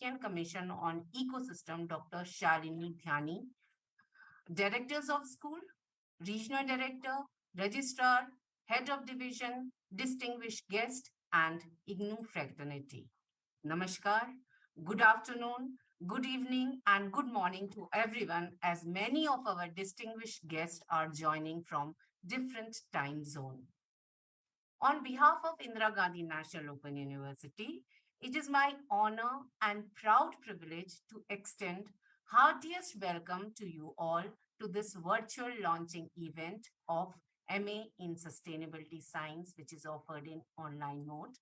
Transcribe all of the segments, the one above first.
IUCN Commission on Ecosystem, Dr. Shalini Dhyani, Directors of School, Regional Director, Registrar, Head of Division, Distinguished Guest, and IGNOU Fraternity. Namaskar, good afternoon, good evening, and good morning to everyone, as many of our distinguished guests are joining from different time zones. On behalf of Indira Gandhi National Open University, it is my honor and proud privilege to extend heartiest welcome to you all to this virtual launching event of MA in Sustainability Science, which is offered in online mode.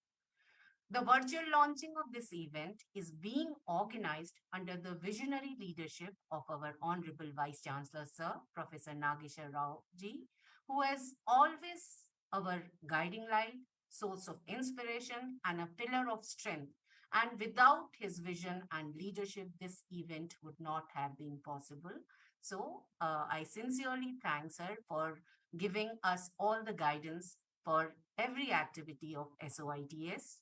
The virtual launching of this event is being organized under the visionary leadership of our Honorable Vice Chancellor, Sir, Professor Nageshwar Rao ji, who is always our guiding light, source of inspiration, and a pillar of strength. And without his vision and leadership, this event would not have been possible. So I sincerely thank Sir for giving us all the guidance for every activity of SOITS.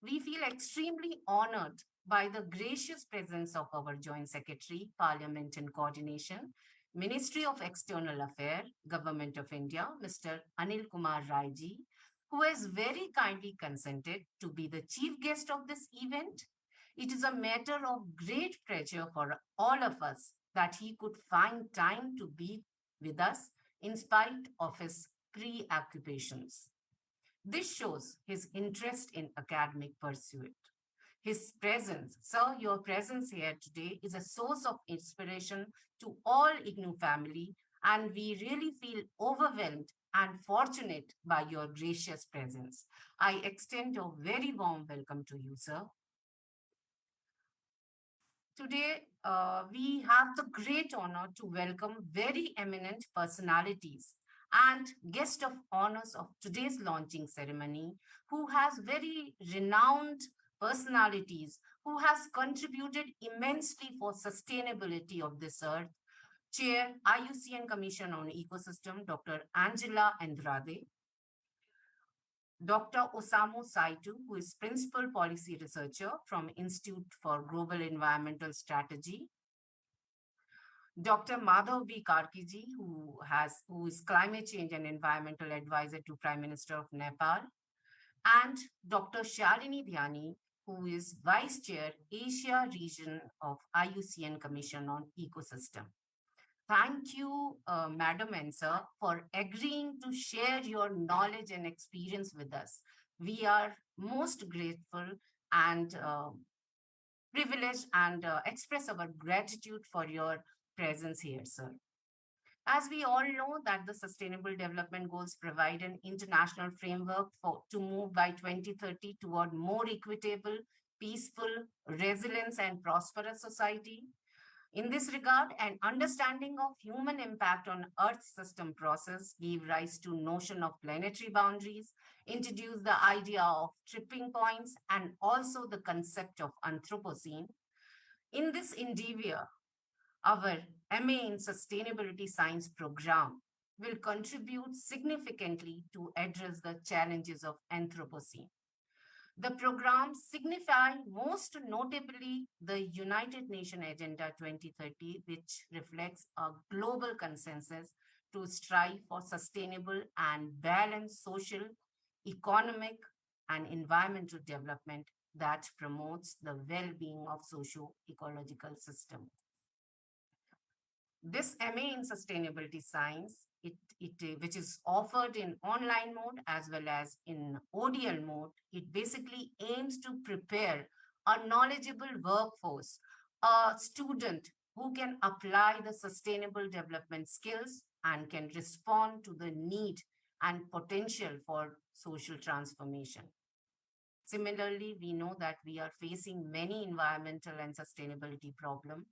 We feel extremely honored by the gracious presence of our Joint Secretary, Parliament and Coordination, Ministry of External Affairs, Government of India, Mr. Anil Kumar Rai ji, who has very kindly consented to be the chief guest of this event. It is a matter of great pleasure for all of us that he could find time to be with us in spite of his preoccupations. This shows his interest in academic pursuit. His presence, sir, your presence here today is a source of inspiration to all IGNOU family, and we really feel overwhelmed and fortunate by your gracious presence. I extend a very warm welcome to you, sir. Today, we have the great honor to welcome very eminent personalities and guest of honors of today's launching ceremony, who has very renowned personalities, who has contributed immensely for sustainability of this earth. Chair, IUCN Commission on Ecosystem, Dr. Angela Andrade. Dr. Osamu Saitu, who is Principal Policy Researcher from Institute for Global Environmental Strategy. Dr. Madhav B. Karkiji, who is Climate Change and Environmental Advisor to Prime Minister of Nepal. And Dr. Shalini Dhyani, who is Vice Chair, Asia Region of IUCN Commission on Ecosystem. Thank you, Madam and Sir, for agreeing to share your knowledge and experience with us. We are most grateful and privileged and express our gratitude for your presence here, sir. As we all know that the Sustainable Development Goals provide an international framework to move by 2030 toward more equitable, peaceful, resilient, and prosperous society. In this regard, an understanding of human impact on Earth system process gave rise to notion of planetary boundaries, introduced the idea of tripping points, and also the concept of Anthropocene. In this endeavor, our MA in Sustainability Science program will contribute significantly to address the challenges of Anthropocene. The program signifies most notably the United Nations Agenda 2030, which reflects a global consensus to strive for sustainable and balanced social, economic, and environmental development that promotes the well-being of socio-ecological system. This MA in Sustainability Science, which is offered in online mode as well as in ODL mode, it basically aims to prepare a knowledgeable workforce, a student who can apply the sustainable development skills and can respond to the need and potential for social transformation. Similarly, we know that we are facing many environmental and sustainability problems,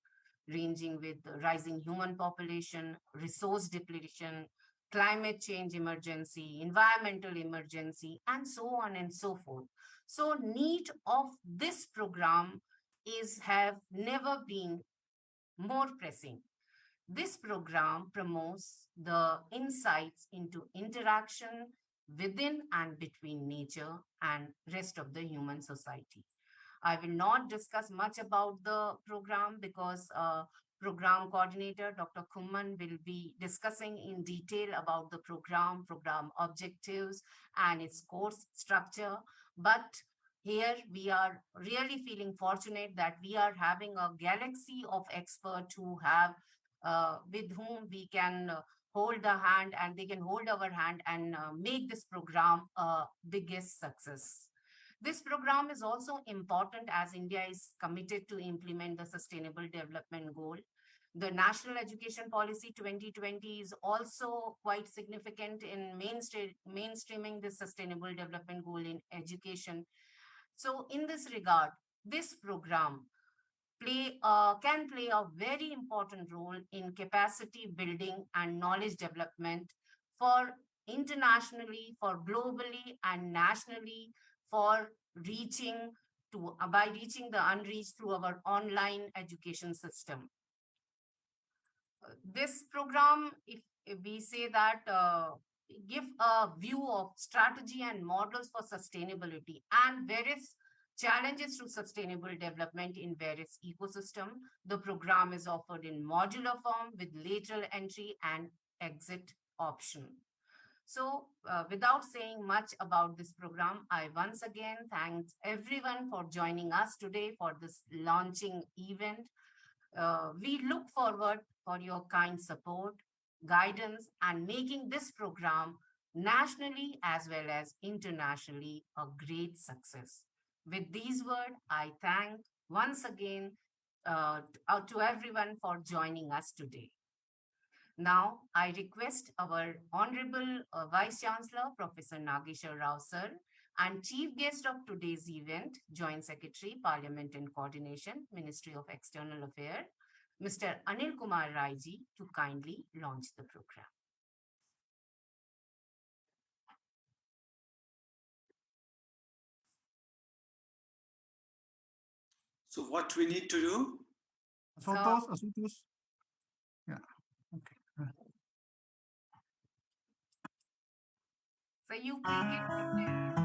ranging with rising human population, resource depletion, climate change emergency, environmental emergency, and so on and so forth. So need of this program have never been more pressing. This program promotes the insights into interaction within and between nature and rest of the human society. I will not discuss much about the program because program coordinator, Dr. Kumman, will be discussing in detail about the program objectives, and its course structure. But here we are really feeling fortunate that we are having a galaxy of experts who have, with whom we can hold the hand, and they can hold our hand and make this program a biggest success. This program is also important as India is committed to implement the Sustainable Development Goal. The National Education Policy 2020 is also quite significant in mainstreaming the Sustainable Development Goal in education. So, in this regard, this program can play a very important role in capacity building and knowledge development for internationally, for globally, and nationally, for reaching by reaching the unreached through our online education system. This program, if we say that, give a view of strategy and models for sustainability and various challenges to sustainable development in various ecosystem. The program is offered in modular form with lateral entry and exit option. So, without saying much about this program, I once again thank everyone for joining us today for this launching event. We look forward for your kind support, guidance, and making this program nationally as well as internationally a great success. With these words, I thank once again to everyone for joining us today. Now, I request our Honorable Vice Chancellor, Professor Nageshwar Rao Sir, and Chief Guest of today's event, Joint Secretary, Parliament and Coordination, Ministry of External Affairs, Mr. Anil Kumar Raiji, to kindly launch the program. So what we need to do? Asutosh. Yeah. Okay. So you please give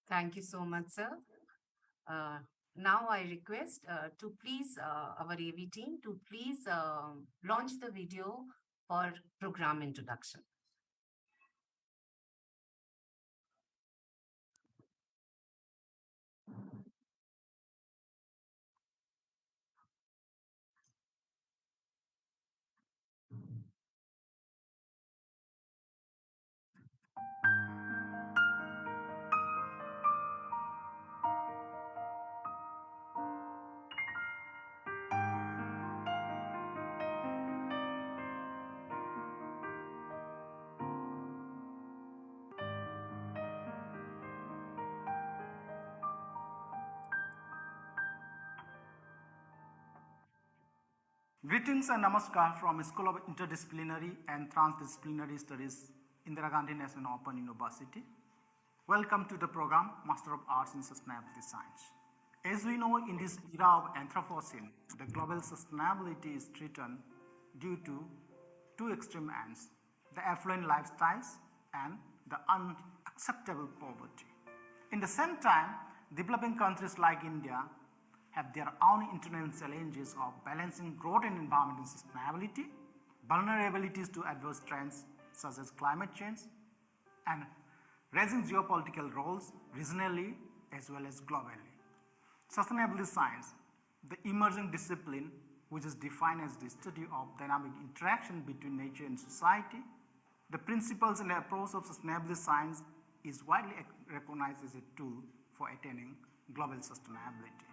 Thank you so much, sir. Now I request to please our AV team to please launch the video for program introduction. Greetings and namaskar from School of Interdisciplinary and Transdisciplinary Studies, Indira Gandhi National Open University. Welcome to the program Master of Arts in Sustainability Science. As we know, in this era of Anthropocene, the global sustainability is threatened due to two extreme ends: the affluent lifestyles and the unacceptable poverty. In the same time, developing countries like India have their own internal challenges of balancing growth and environmental sustainability, vulnerabilities to adverse trends such as climate change, and raising geopolitical roles regionally as well as globally. Sustainability science, the emerging discipline which is defined as the study of dynamic interaction between nature and society. The principles and approach of sustainability science is widely recognized as a tool for attaining global sustainability.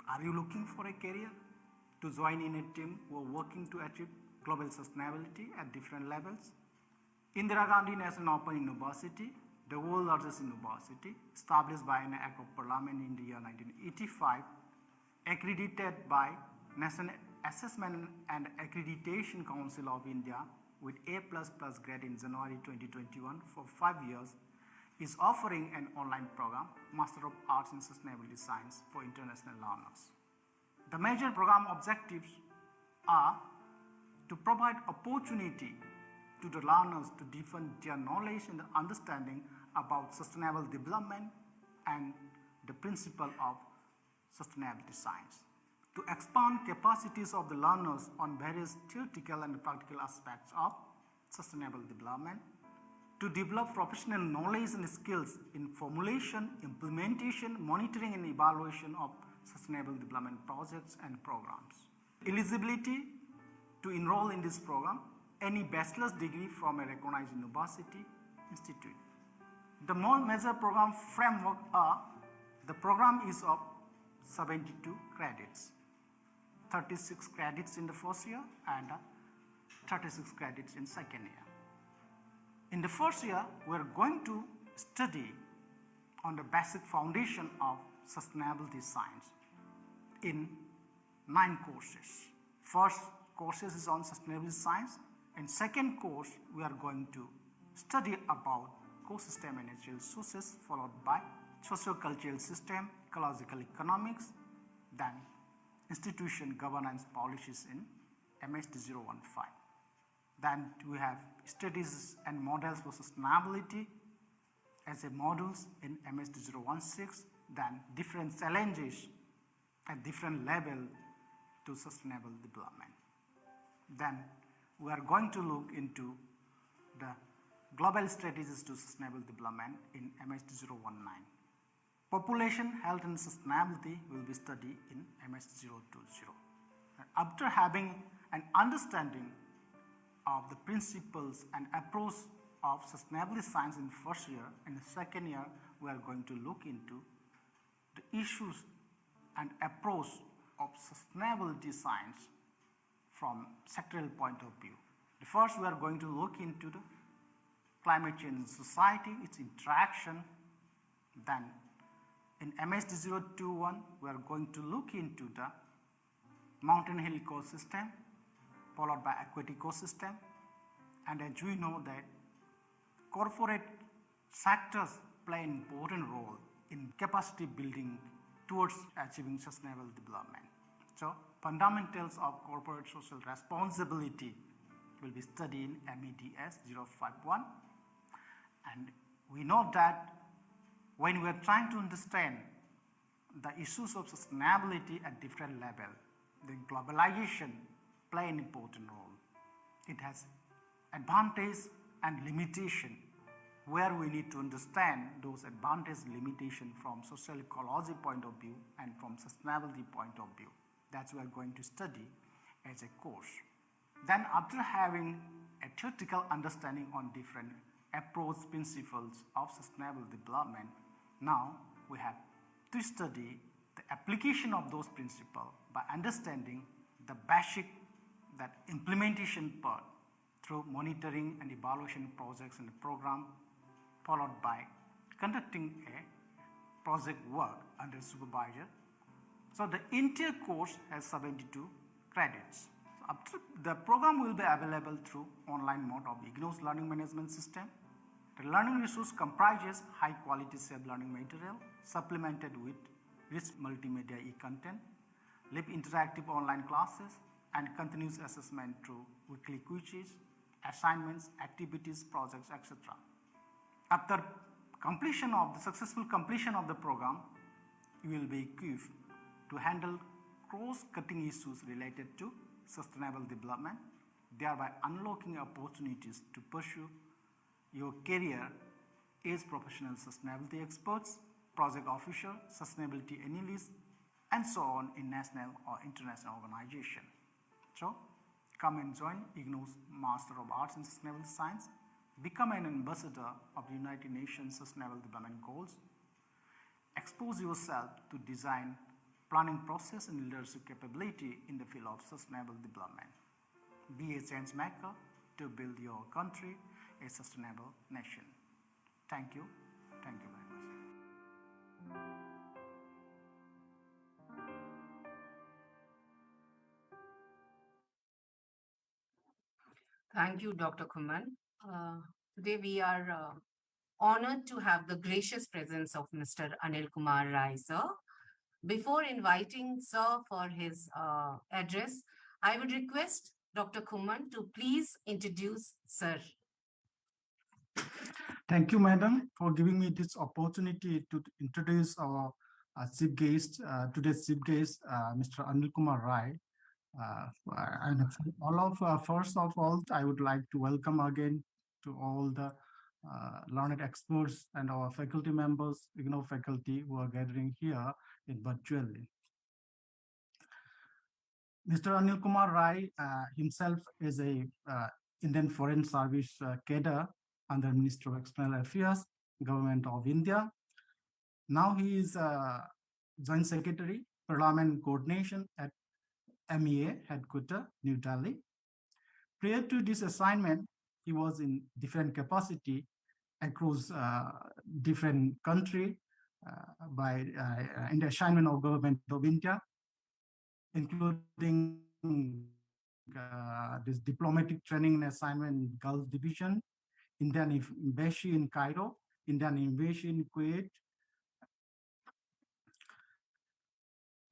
Are you looking for a career to join in a team who are working to achieve global sustainability at different levels? Indira Gandhi National Open University, the world's largest university, established by an Act of Parliament in the year 1985, accredited by National Assessment and Accreditation Council of India with A++ grade in January 2021 for 5 years, is offering an online program, Master of Arts in Sustainability Science for international learners. The major program objectives are to provide opportunity to the learners to deepen their knowledge and understanding about sustainable development and the principle of sustainability science, to expand capacities of the learners on various theoretical and practical aspects of sustainable development, to develop professional knowledge and skills in formulation, implementation, monitoring and evaluation of sustainable development projects and programs. Eligibility to enroll in this program, any bachelor's degree from a recognized university, institute. The major program framework are, the program is of 72 credits, 36 credits in the first year and 36 credits in second year. In the first year, we are going to study on the basic foundation of sustainability science in 9 courses. First courses is on sustainability science, and second course we are going to study about ecosystem and natural sources, followed by socio-cultural system, ecological economics, then institution governance policies in MSD015. Then we have studies and models for sustainability as a modules in MSD016, then different challenges at different level to sustainable development. Then we are going to look into the global strategies to sustainable development in MSD019. Population, health and sustainability will be studied in MSD020. After having an understanding of the principles and approach of sustainability science in first year, in the second year we are going to look into the issues and approach of sustainability science from sectoral point of view. The first we are going to look into the climate change in society, its interaction. Then in MSD021 we are going to look into the mountain hill ecosystem, followed by aquatic ecosystem. And as we know that corporate sectors play an important role in capacity building towards achieving sustainable development. So fundamentals of corporate social responsibility will be studied in MEDS 051. And we know that when we are trying to understand the issues of sustainability at different levels, the globalization play an important role. It has advantage and limitation, where we need to understand those advantage and limitation from social ecology point of view and from sustainability point of view. That's what we are going to study as a course. Then after having a theoretical understanding on different approach principles of sustainable development, now we have to study the application of those principles by understanding the basic, that implementation part through monitoring and evaluation projects and the program, followed by conducting a project work under supervisor. So the entire course has 72 credits. So the program will be available through online mode of IGNOU's learning management system. The learning resource comprises high quality self-learning material supplemented with rich multimedia e-content, live interactive online classes, and continuous assessment through weekly quizzes, assignments, activities, projects, etc. After successful completion of the program, you will be equipped to handle cross-cutting issues related to sustainable development, thereby unlocking opportunities to pursue your career as professional sustainability experts, project officer, sustainability analyst, and so on in national or international organization. So, come and join IGNOU's Master of Arts in Sustainable Science, become an ambassador of the United Nations Sustainable Development Goals, expose yourself to design, planning process and leadership capability in the field of sustainable development. Be a change maker to build your country a sustainable nation. Thank you. Thank you very much. Thank you, Dr. Kuman. Today we are honored to have the gracious presence of Mr. Anil Kumar Rai, sir. Before inviting sir for his address, I would request Dr. Kuman to please introduce sir. Thank you, madam, for giving me this opportunity to introduce our chief guest, today's chief guest, Mr. Anil Kumar Rai. And first of all, I would like to welcome again to all the learned experts and our faculty members, IGNOU faculty who are gathering here in virtually. Mr. Anil Kumar Rai himself is a Indian Foreign Service cadre under Ministry of External Affairs, Government of India. Now he is Joint Secretary, Parliament Coordination at MEA Headquarters, New Delhi. Prior to this assignment, he was in different capacity across different country in the assignment of Government of India, including this diplomatic training and assignment in Gulf Division, Indian Embassy in Cairo, Indian Embassy in Kuwait.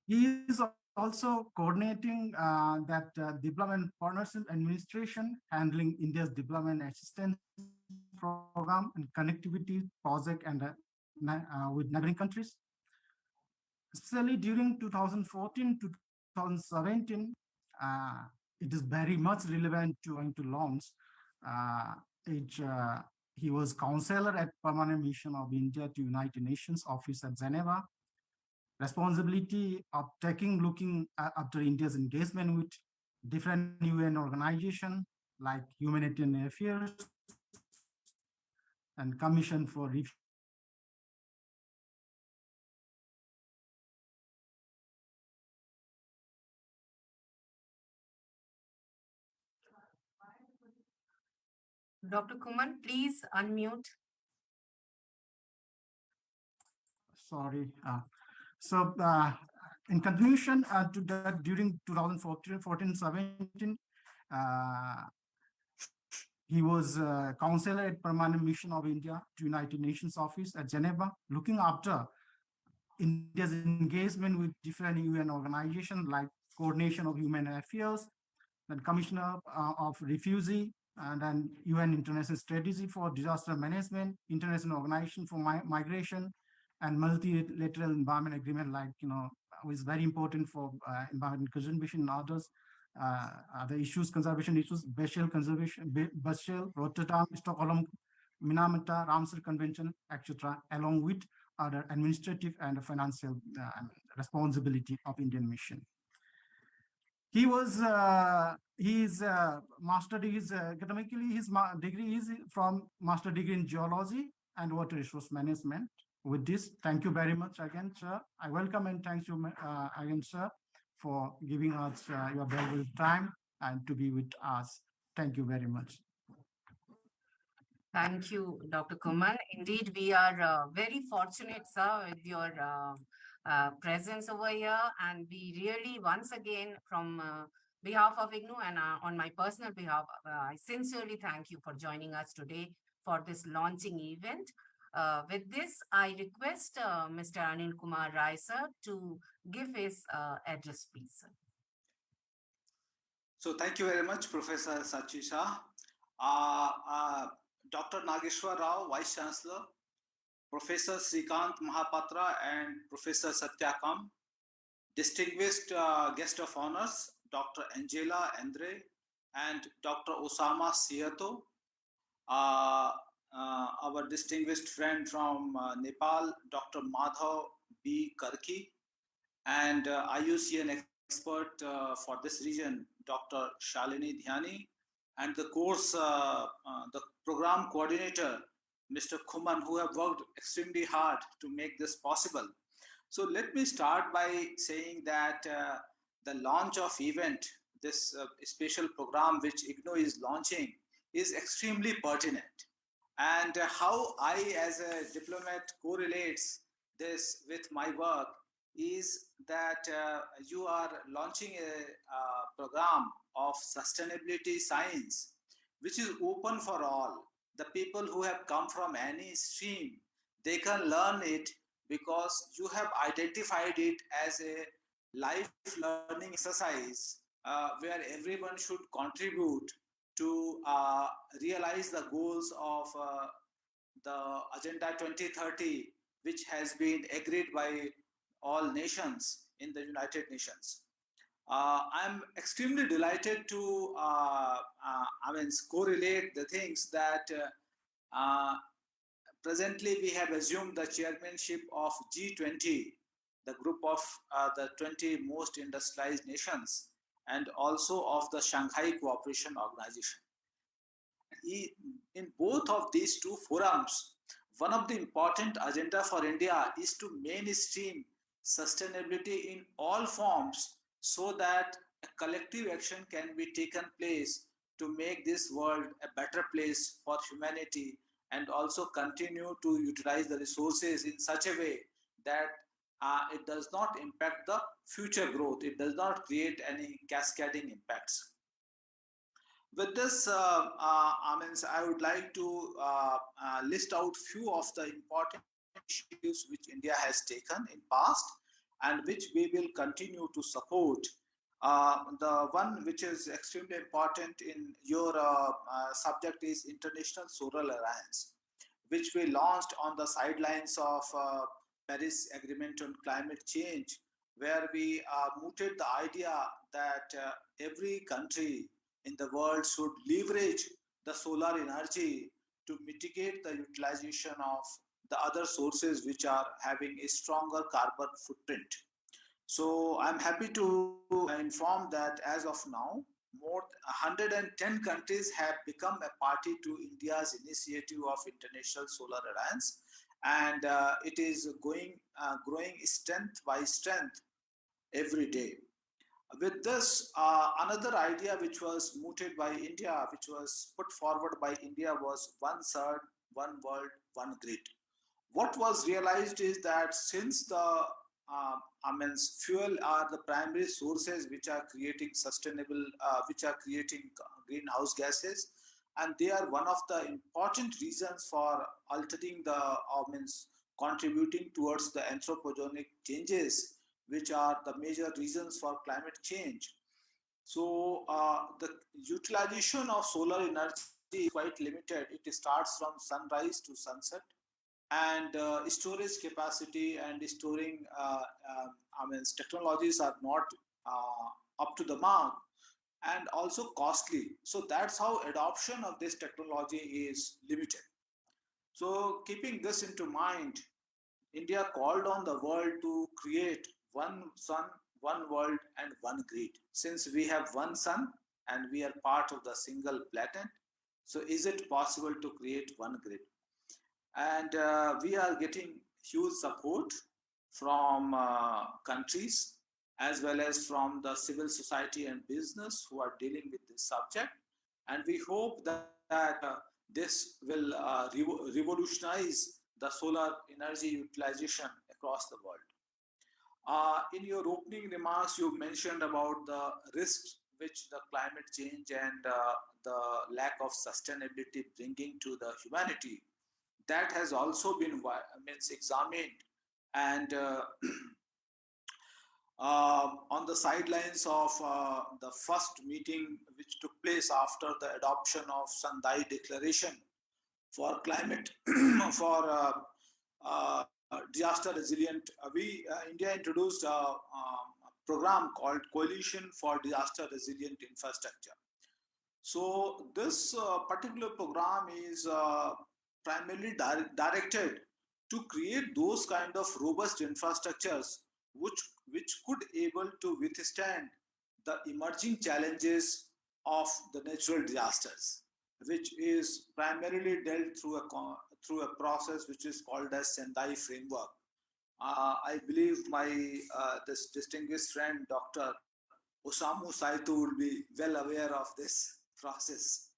He is also coordinating that development partnership administration, handling India's development assistance program and connectivity project and with neighboring countries. Especially during 2014 to 2017, it is very much relevant to launch. He was counselor at Permanent Mission of India to United Nations Office at Geneva. Responsibility of looking after India's engagement with different UN organizations like Humanitarian Affairs and Commission for Refugees. Dr. Kuman, please unmute. Sorry. In continuation to that, during 2014-17, he was counselor at Permanent Mission of India to United Nations Office at Geneva, looking after India's engagement with different UN organizations like Coordination of Human Affairs, then Commissioner of Refugee, and then UN International Strategy for Disaster Management, International Organization for Migration, and multilateral environment agreement, like, is very important for environment conservation and others. Other issues, conservation issues, Basel Conservation, Basel, Rotterdam, Stockholm, Minamata, Ramsar Convention, etc., along with other administrative and financial responsibility of Indian mission. He was his master degree academically. His degree is from master degree in geology and water resource management. With this, thank you very much again, sir. I welcome and thank you again, sir, for giving us your valuable time and to be with us. Thank you very much. Thank you, Dr. Kuman. Indeed, we are very fortunate, sir, with your presence over here. And we really, once again, from behalf of IGNOU and on my personal behalf, I sincerely thank you for joining us today for this launching event. With this, I request Mr. Anil Kumar Rai, sir, to give his address, please, sir. So thank you very much, Professor Sachisha. Dr. Nageshwar Rao, Vice Chancellor, Professor Srikant Mahapatra, and Professor Satyakam, distinguished guest of honors, Dr. Angela Andre and Dr. Osama Siato, our distinguished friend from Nepal, Dr. Madhav B. Karki, and IUCN expert for this region, Dr. Shalini Dhyani, and the course, the program coordinator, Mr. Khuman, who have worked extremely hard to make this possible. So let me start by saying that the launch of event, this special program which IGNOU is launching, is extremely pertinent. And how I as a diplomat correlates this with my work is that you are launching a program of sustainability science, which is open for all. The people who have come from any stream, they can learn it because you have identified it as a life learning exercise where everyone should contribute to realize the goals of the Agenda 2030, which has been agreed by all nations in the United Nations. I'm extremely delighted to correlate the things that presently we have assumed the chairmanship of G20, the group of the 20 most industrialized nations, and also of the Shanghai Cooperation Organization. In both of these two forums, one of the important agenda for India is to mainstream sustainability in all forms so that a collective action can be taken place to make this world a better place for humanity and also continue to utilize the resources in such a way that it does not impact the future growth. It does not create any cascading impacts. With this, I would like to list out few of the important issues which India has taken in past and which we will continue to support. The one which is extremely important in your subject is International Solar Alliance, which we launched on the sidelines of Paris Agreement on Climate Change, where we mooted the idea that every country in the world should leverage the solar energy to mitigate the utilization of the other sources which are having a stronger carbon footprint. So I'm happy to inform that as of now, more 110 countries have become a party to India's initiative of International Solar Alliance, and it is growing strength by strength every day. With this, another idea which was mooted by India, which was put forward by India, was one third, one world, one grid. What was realized is that since the fuel are the primary sources which are creating sustainable, which are creating greenhouse gases, and they are one of the important reasons for altering the, contributing towards the anthropogenic changes, which are the major reasons for climate change. So the utilization of solar energy is quite limited. It starts from sunrise to sunset, and storage capacity and storing technologies are not up to the mark and also costly. So that's how adoption of this technology is limited. So keeping this into mind, India called on the world to create one sun, one world, and one grid. Since we have one sun and we are part of the single planet, so is it possible to create one grid? And we are getting huge support from countries as well as from the civil society and business who are dealing with this subject. And we hope that this will revolutionize the solar energy utilization across the world. In your opening remarks, you mentioned about the risks which the climate change and the lack of sustainability bringing to the humanity. That has also been examined, and on the sidelines of the first meeting which took place after the adoption of Sendai Declaration for climate for disaster resilient, India introduced program called Coalition for Disaster Resilient Infrastructure. So this particular program is primarily directed to create those kind of robust infrastructures which could able to withstand the emerging challenges of the natural disasters, which is primarily dealt through a process which is called as Sendai framework. I believe my this distinguished friend Dr. Osamu Saito will be well aware of this process.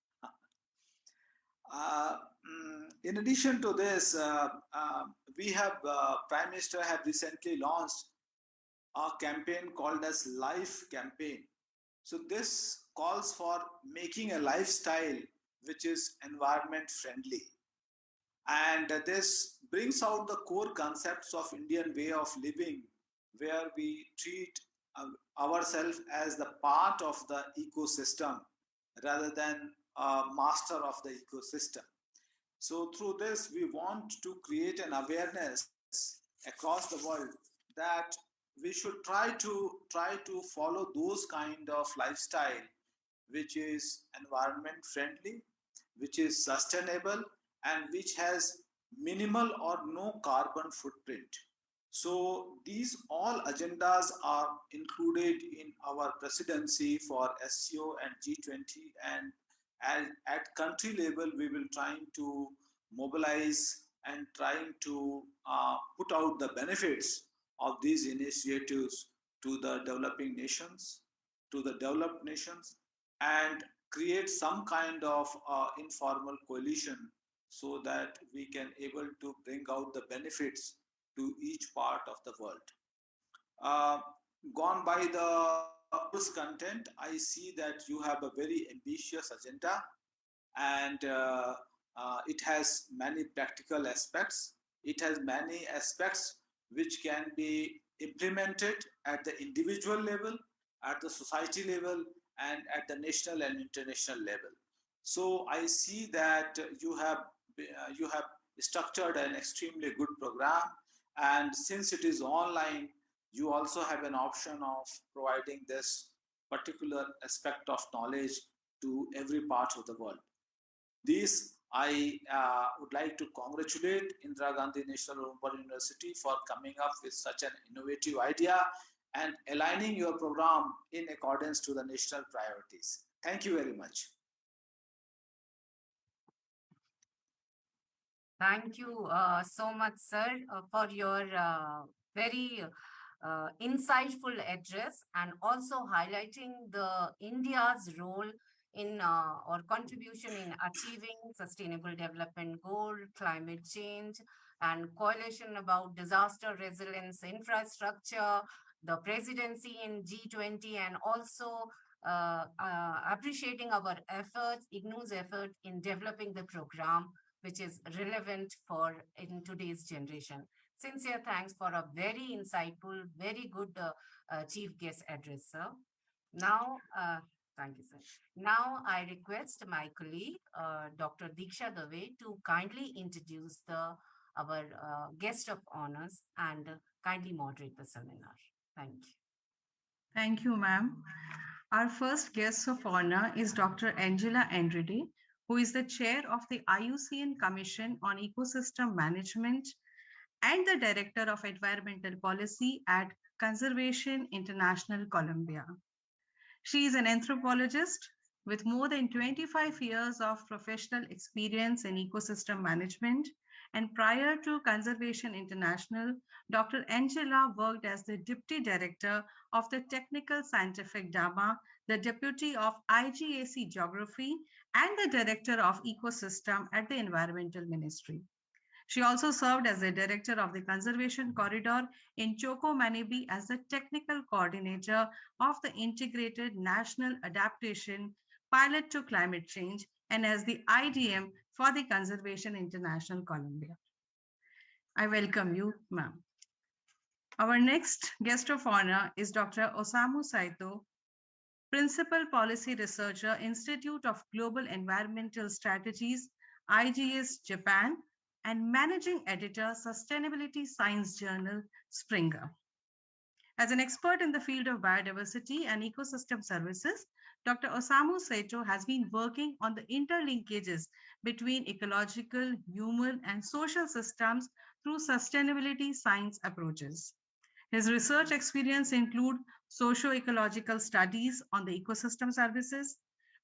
In addition to this, we have Prime Minister have recently launched a campaign called as Life Campaign. So this calls for making a lifestyle which is environment friendly, and this brings out the core concepts of Indian way of living, where we treat ourselves as the part of the ecosystem rather than a master of the ecosystem. So through this, we want to create an awareness across the world that we should try to follow those kind of lifestyle which is environment friendly, which is sustainable, and which has minimal or no carbon footprint. So these all agendas are included in our presidency for SCO and G20, and at country level we will trying to mobilize and trying to put out the benefits of these initiatives to the developing nations, to the developed nations, and create some kind of informal coalition so that we can able to bring out the benefits to each part of the world. Uh, Gone by the course content, I see that you have a very ambitious agenda, and it has many practical aspects. It has many aspects which can be implemented at the individual level, at the society level, and at the national and international level. So I see that you have structured an extremely good program, and since it is online, you also have an option of providing this particular aspect of knowledge to every part of the world. This I would like to congratulate Indira Gandhi National Open University for coming up with such an innovative idea and aligning your program in accordance to the national priorities. Thank you very much. Thank you so much, sir, for your very insightful address, and also highlighting the India's role in or contribution in achieving sustainable development goal, climate change, and coalition about disaster resilience infrastructure, the presidency in G20, and also appreciating our efforts, IGNOU's effort in developing the program, which is relevant for in today's generation. Sincere thanks for a very insightful, very good chief guest address, sir. Now, thank you, sir. Now, I request my colleague, Dr. Diksha Dave, to kindly introduce our guest of honors and kindly moderate the seminar. Thank you. Thank you, ma'am. Our first guest of honor is Dr. Angela Andrade, who is the chair of the IUCN Commission on Ecosystem Management and the Director of Environmental Policy at Conservation International Colombia. She is an anthropologist with more than 25 years of professional experience in ecosystem management, and prior to Conservation International, Dr. Angela worked as the Deputy Director of the Technical Scientific DAMA, the Deputy of IGAC Geography, and the Director of Ecosystem at the Environmental Ministry. She also served as the Director of the Conservation Corridor in Choco Manibi as the Technical Coordinator of the Integrated National Adaptation Pilot to Climate Change, and as the IDM for the Conservation International Colombia. I welcome you, ma'am. Our next guest of honor is Dr. Osamu Saito, Principal Policy Researcher, Institute of Global Environmental Strategies, IGS Japan, and Managing Editor, Sustainability Science Journal, Springer. As an expert in the field of biodiversity and ecosystem services, Dr. Osamu Saito has been working on the interlinkages between ecological, human, and social systems through sustainability science approaches. His research experience include socio-ecological studies on the ecosystem services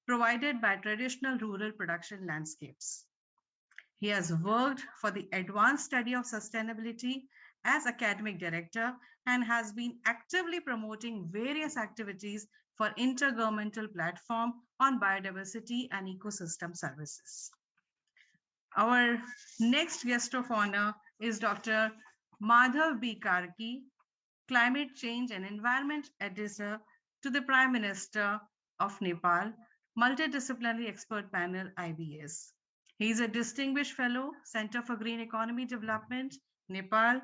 provided by traditional rural production landscapes. He has worked for the Advanced Study of Sustainability as academic director and has been actively promoting various activities for intergovernmental platform on biodiversity and ecosystem services. Our next guest of honor is Dr. Madhav B. Karki, Climate Change and Environment Advisor to the Prime Minister of Nepal, Multidisciplinary Expert Panel IBS. He is a distinguished fellow, Center for Green Economy Development, Nepal,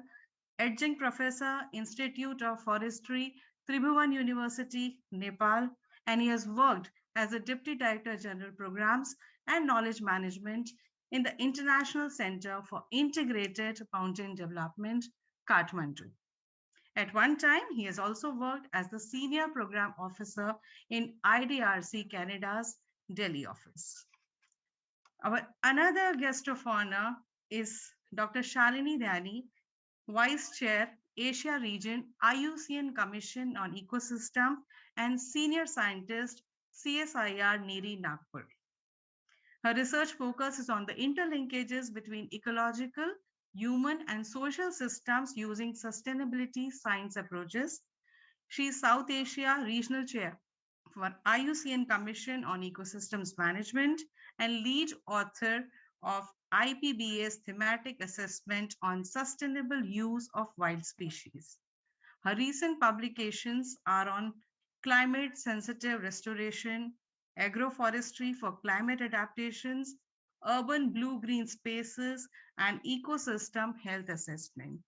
adjunct professor, Institute of Forestry, Tribhuvan University, Nepal, and he has worked as a Deputy Director General Programs and Knowledge Management in the International Center for Integrated Mountain Development, Kathmandu. At one time, he has also worked as the Senior Program Officer in IDRC Canada's Delhi office. Our another guest of honor is Dr. Shalini Dhyani, Vice Chair, Asia Region, IUCN Commission on Ecosystem and Senior Scientist, CSIR NIRI Nagpur. Her research focus is on the interlinkages between ecological, human, and social systems using sustainability science approaches. She is South Asia Regional Chair for IUCN Commission on Ecosystems Management and lead author of IPBA's thematic assessment on sustainable use of wild species. Her recent publications are on climate sensitive restoration, agroforestry for climate adaptations, urban blue-green spaces, and ecosystem health assessment.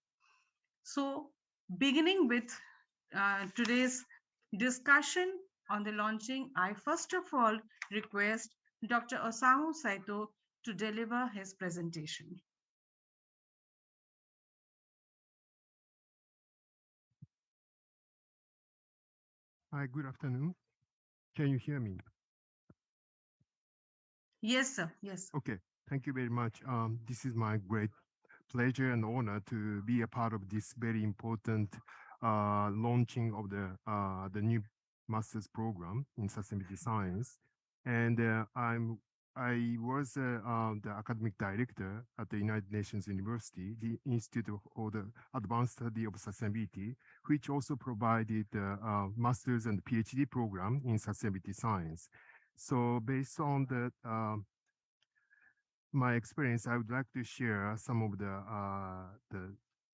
So beginning with today's discussion on the launching, I first of all request Dr. Osamu Saito to deliver his presentation. Hi, good afternoon. Can you hear me? Yes, sir. Yes. Okay, thank you very much. This is my great pleasure and honor to be a part of this very important launching of the new master's program in sustainability science. And I was the academic director at the United Nations University, the Institute for the Advanced Study of Sustainability, which also provided master's and PhD program in sustainability science. So based on the my experience, I would like to share some of the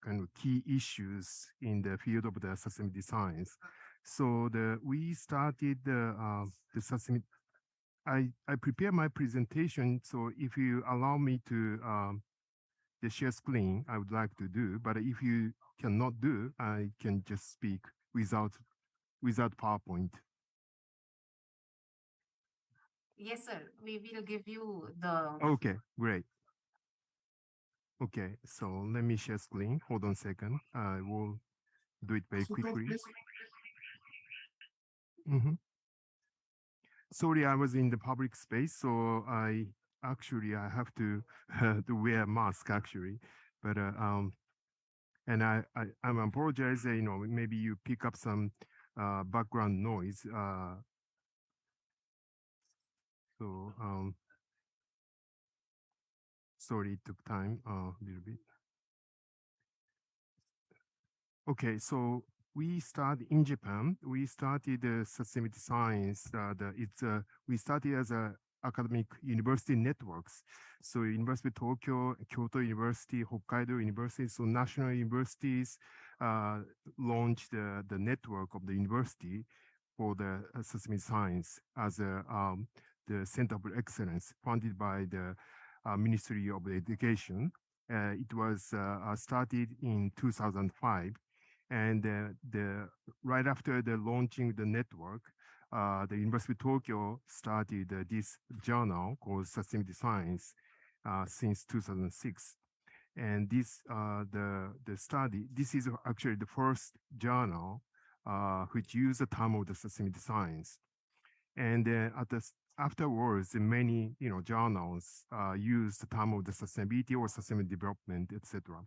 kind of key issues in the field of the sustainability science. So we started the sustainability. I prepare my presentation. So if you allow me to the share screen, I would like to do. But if you cannot do, I can just speak without PowerPoint. Yes, sir. We will give you the. Okay, great. Okay, so let me share screen. Hold on a second. I will do it very quickly. Sorry, I was in the public space, so I have to to wear a mask actually, but and I'm apologize. You know, maybe you pick up some background noise. So sorry, it took time a little bit. Okay, so we started in Japan. We started sustainability science. We started as a academic university networks. So University of Tokyo, Kyoto University, Hokkaido University, so national universities launched the network of the university for the sustainability science as the Center of Excellence funded by the Ministry of Education. It was started in 2005. And right after the launching the network, the University of Tokyo started this journal called Sustainability Science since 2006. And this this is actually the first journal which use the term of the sustainability science. And afterwards, many journals use the term of the sustainability or sustainable development, etc.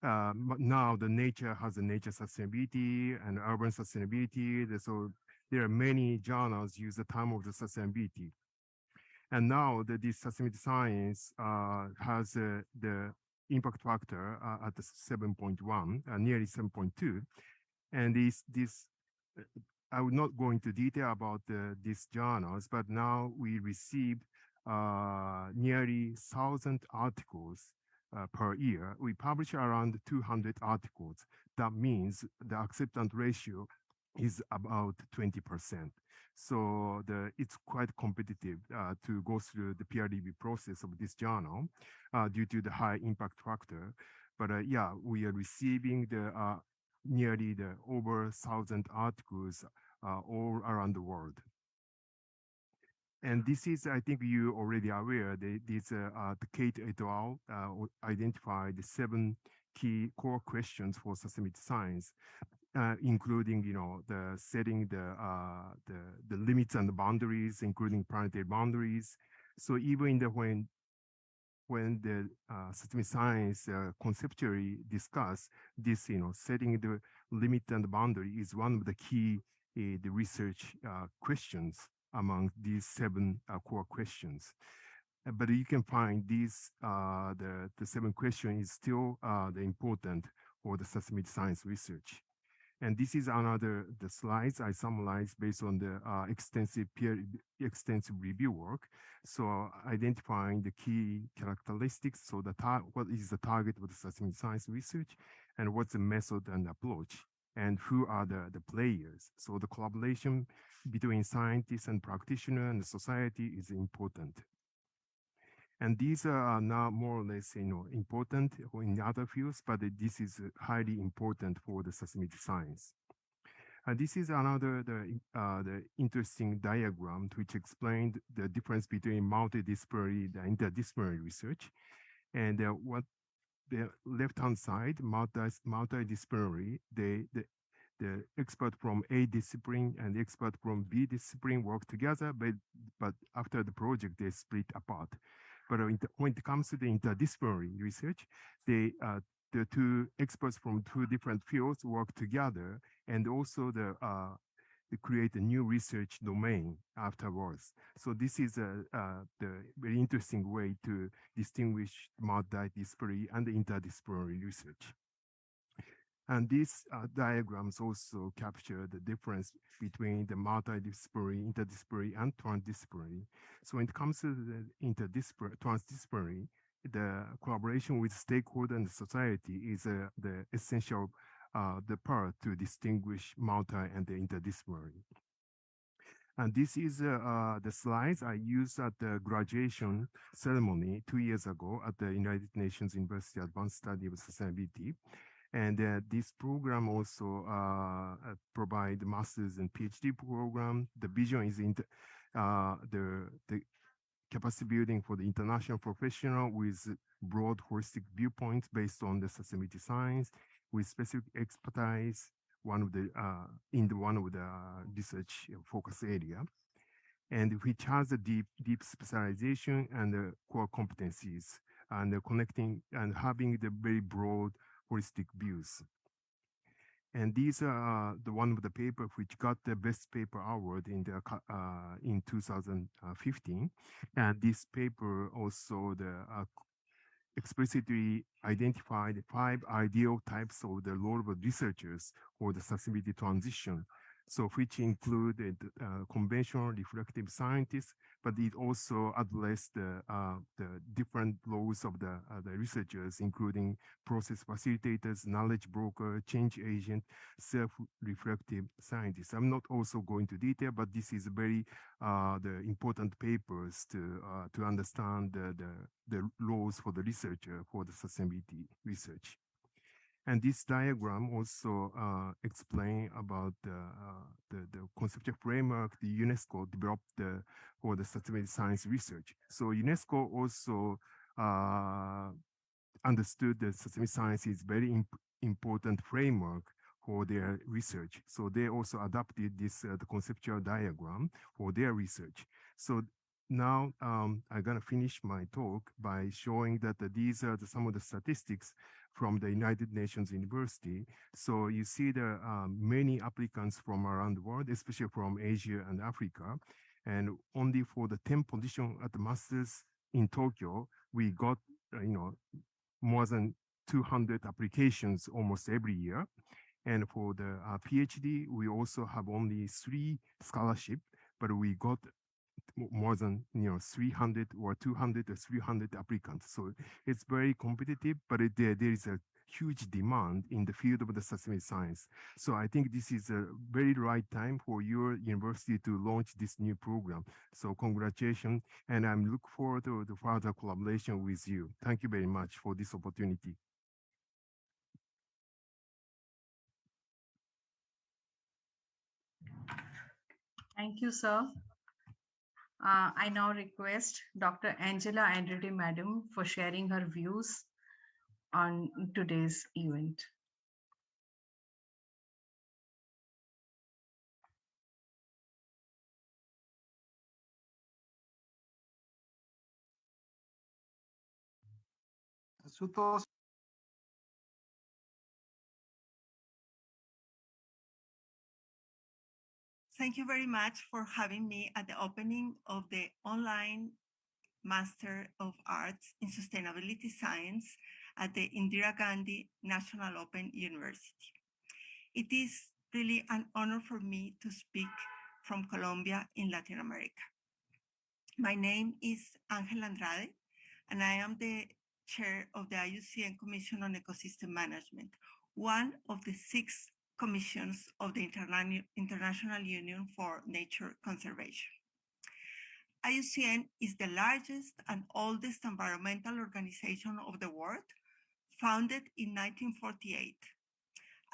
But now the Nature has a nature sustainability and urban sustainability. So there are many journals use the term of the sustainability. And now this sustainability science has the impact factor at 7.1, nearly 7.2. And I will not go into detail about these journals, but now we received nearly 1,000 articles per year. We publish around 200 articles. That means the acceptance ratio is about 20%. So it's quite competitive to go through the peer review process of this journal due to the high impact factor. But yeah, we are receiving nearly over 1,000 articles all around the world. And this is, I think you already aware, the Kate et al. Identified the 7 key core questions for sustainability science, including, the setting the limits and the boundaries, including planetary boundaries. So even when the sustainability science conceptually discuss this, setting the limit and the boundary is one of the key the research questions among these 7 core questions. But you can find these, the 7 questions is still the important for the sustainability science research. And this is the slides I summarized based on the extensive review work. So identifying the key characteristics. So what is the target of the sustainability science research, and what's the method and approach, and who are the players. So the collaboration between scientists and practitioners and the society is important. And these are now more or less, important in other fields, but this is highly important for the sustainability science. And this is another the interesting diagram which explained the difference between multidisciplinary and interdisciplinary research. And what the left-hand side, multidisciplinary, the expert from A discipline and the expert from B discipline work together, but after the project, they split apart. But when it comes to the interdisciplinary research, the 2 experts from 2 different fields work together, and also they create a new research domain afterwards. So this is the very interesting way to distinguish multidisciplinary and interdisciplinary research. And these diagrams also capture the difference between the multidisciplinary, interdisciplinary, and transdisciplinary. So when it comes to the transdisciplinary, the collaboration with stakeholders and society is the essential the part to distinguish multi and the interdisciplinary. And this is the slides I used at the graduation ceremony 2 years ago at the United Nations University Advanced Study of Sustainability. And this program also provide master's and PhD program. The vision is the capacity building for the international professional with broad holistic viewpoints based on the sustainability science with specific expertise, one of the research focus area, and which has a deep specialization and core competencies, and connecting and having the very broad holistic views. And these are the one of the paper which got the best paper award in 2015. And this paper also explicitly identified 5 ideal types of the role of researchers for the sustainability transition. So which included conventional reflective scientists, but it also addressed the different roles of the researchers, including process facilitators, knowledge broker, change agent, self-reflective scientists. I'm not also going to detail, but this is very the important papers to understand the roles for the researcher for the sustainability research. And this diagram also explain about the conceptual framework the UNESCO developed for the sustainability science research. So UNESCO also understood that sustainability science is very important framework for their research. So they also adopted this the conceptual diagram for their research. So now I'm going to finish my talk by showing that these are some of the statistics from the United Nations University. So you see there are many applicants from around the world, especially from Asia and Africa. And only for the 10 position at the masters in Tokyo, we got, more than 200 applications almost every year. And for the PhD, we also have only 3 scholarship, but we got more than 300 or 200 or 300 applicants. So it's very competitive, but there is a huge demand in the field of the sustainable science. So I think this is a very right time for your university to launch this new program. So congratulations, and I'm looking forward to the further collaboration with you. Thank you very much for this opportunity. Thank you, sir. I now request Dr. Angela Andretti, Madam, for sharing her views on today's event. Thank you very much for having me at the opening of the online Master of Arts in Sustainability Science at the Indira Gandhi National Open University. It is really an honor for me to speak from Colombia in Latin America. My name is Ángela Andrade, and I am the chair of the IUCN Commission on Ecosystem Management, one of the 6 commissions of the International Union for Nature Conservation. IUCN is the largest and oldest environmental organization of the world, founded in 1948.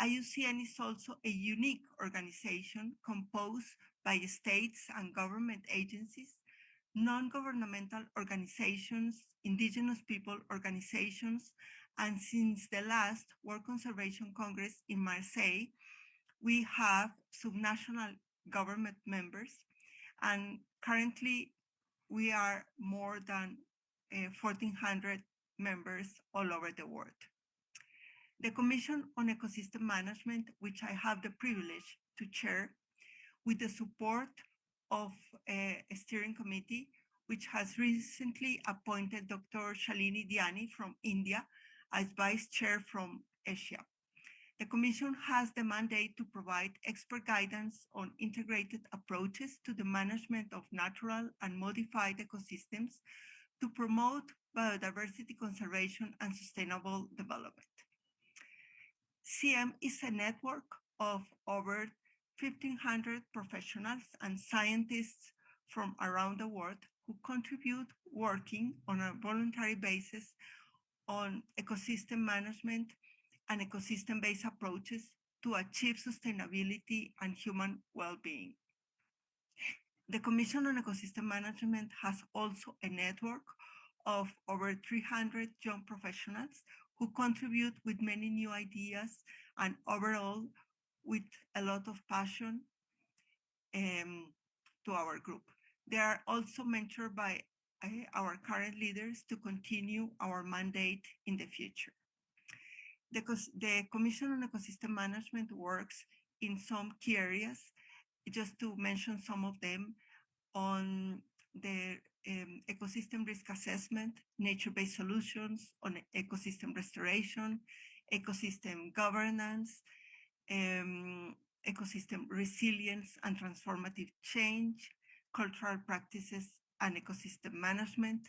IUCN is also a unique organization composed by states and government agencies, non-governmental organizations, indigenous people organizations, and since the last World Conservation Congress in Marseille, we have subnational government members, and currently we are more than 1,400 members all over the world. The Commission on Ecosystem Management, which I have the privilege to chair, with the support of a steering committee, which has recently appointed Dr. Shalini Diani from India as vice chair from Asia. The Commission has the mandate to provide expert guidance on integrated approaches to the management of natural and modified ecosystems to promote biodiversity conservation and sustainable development. CM is a network of over 1,500 professionals and scientists from around the world who contribute working on a voluntary basis on ecosystem management and ecosystem-based approaches to achieve sustainability and human well-being. The Commission on Ecosystem Management has also a network of over 300 young professionals who contribute with many new ideas and overall with a lot of passion to our group. They are also mentored by our current leaders to continue our mandate in the future. The Commission on Ecosystem Management works in some key areas, just to mention some of them, on the ecosystem risk assessment, nature-based solutions, on ecosystem restoration, ecosystem governance, ecosystem resilience and transformative change, cultural practices and ecosystem management.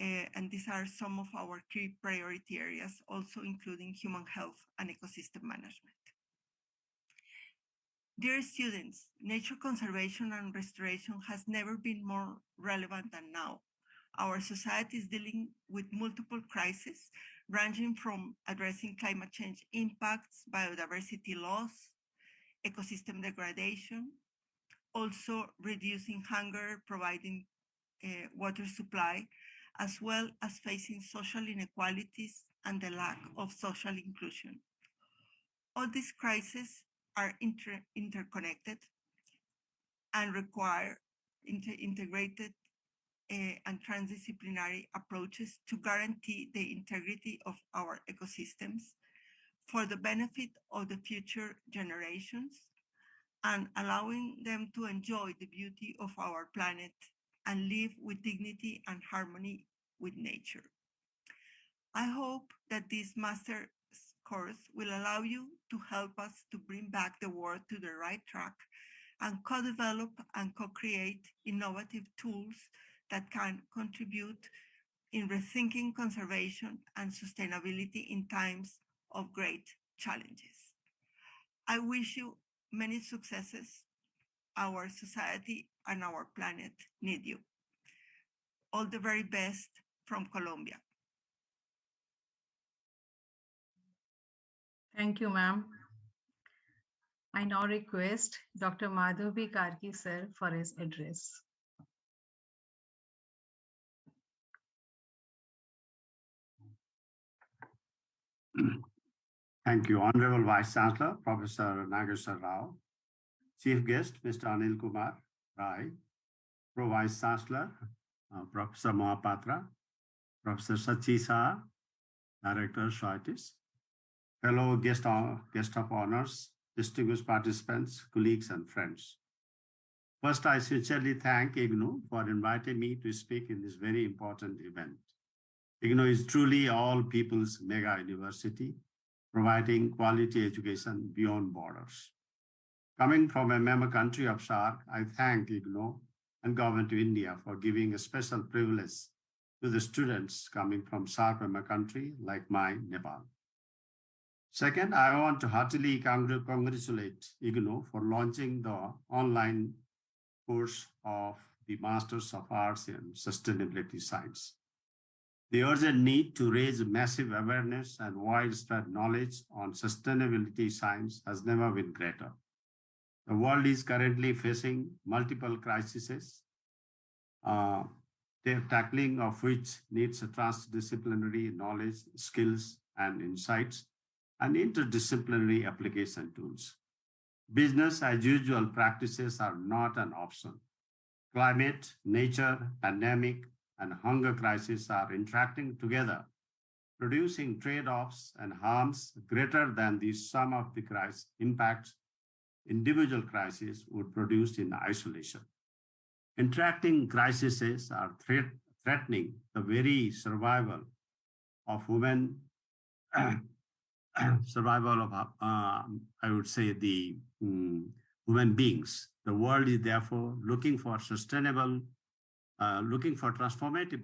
And these are some of our key priority areas, also including human health and ecosystem management. Dear students, nature conservation and restoration has never been more relevant than now. Our society is dealing with multiple crises, ranging from addressing climate change impacts, biodiversity loss, ecosystem degradation, also reducing hunger, providing water supply, as well as facing social inequalities and the lack of social inclusion. All these crises are interconnected and require integrated and transdisciplinary approaches to guarantee the integrity of our ecosystems for the benefit of the future generations and allowing them to enjoy the beauty of our planet and live with dignity and harmony with nature. I hope that this master's course will allow you to help us to bring back the world to the right track and co-develop and co-create innovative tools that can contribute in rethinking conservation and sustainability in times of great challenges. I wish you many successes. Our society and our planet need you. All the very best from Colombia. Thank you, ma'am. I now request Dr. Madhavi Karki sir for his address. Thank you, Honorable Vice Chancellor, Professor Nageswar Rao, Chief Guest, Mr. Anil Kumar Rai, Pro Vice Chancellor, Professor Mohapatra, Professor Sachi Shah, Director, SOITIS, fellow guest of honors, distinguished participants, colleagues, and friends. First, I sincerely thank IGNOU for inviting me to speak in this very important event. IGNOU is truly all people's mega university, providing quality education beyond borders. Coming from a member country of SAARC, I thank IGNOU and Government of India for giving a special privilege to the students coming from SAARC member country like mine, Nepal. Second, I want to heartily congratulate IGNOU for launching the online course of the Masters of Arts in Sustainability Science. The urgent need to raise massive awareness and widespread knowledge on sustainability science has never been greater. The world is currently facing multiple crises, the tackling of which needs a transdisciplinary knowledge, skills, and insights, and interdisciplinary application tools. Business as usual practices are not an option. Climate, nature, pandemic, and hunger crisis are interacting together, producing trade-offs and harms greater than the sum of the impacts individual crises would produce in isolation. Interacting crises are threatening the very survival of human, survival of, I would say, the human beings. The world is therefore looking for transformative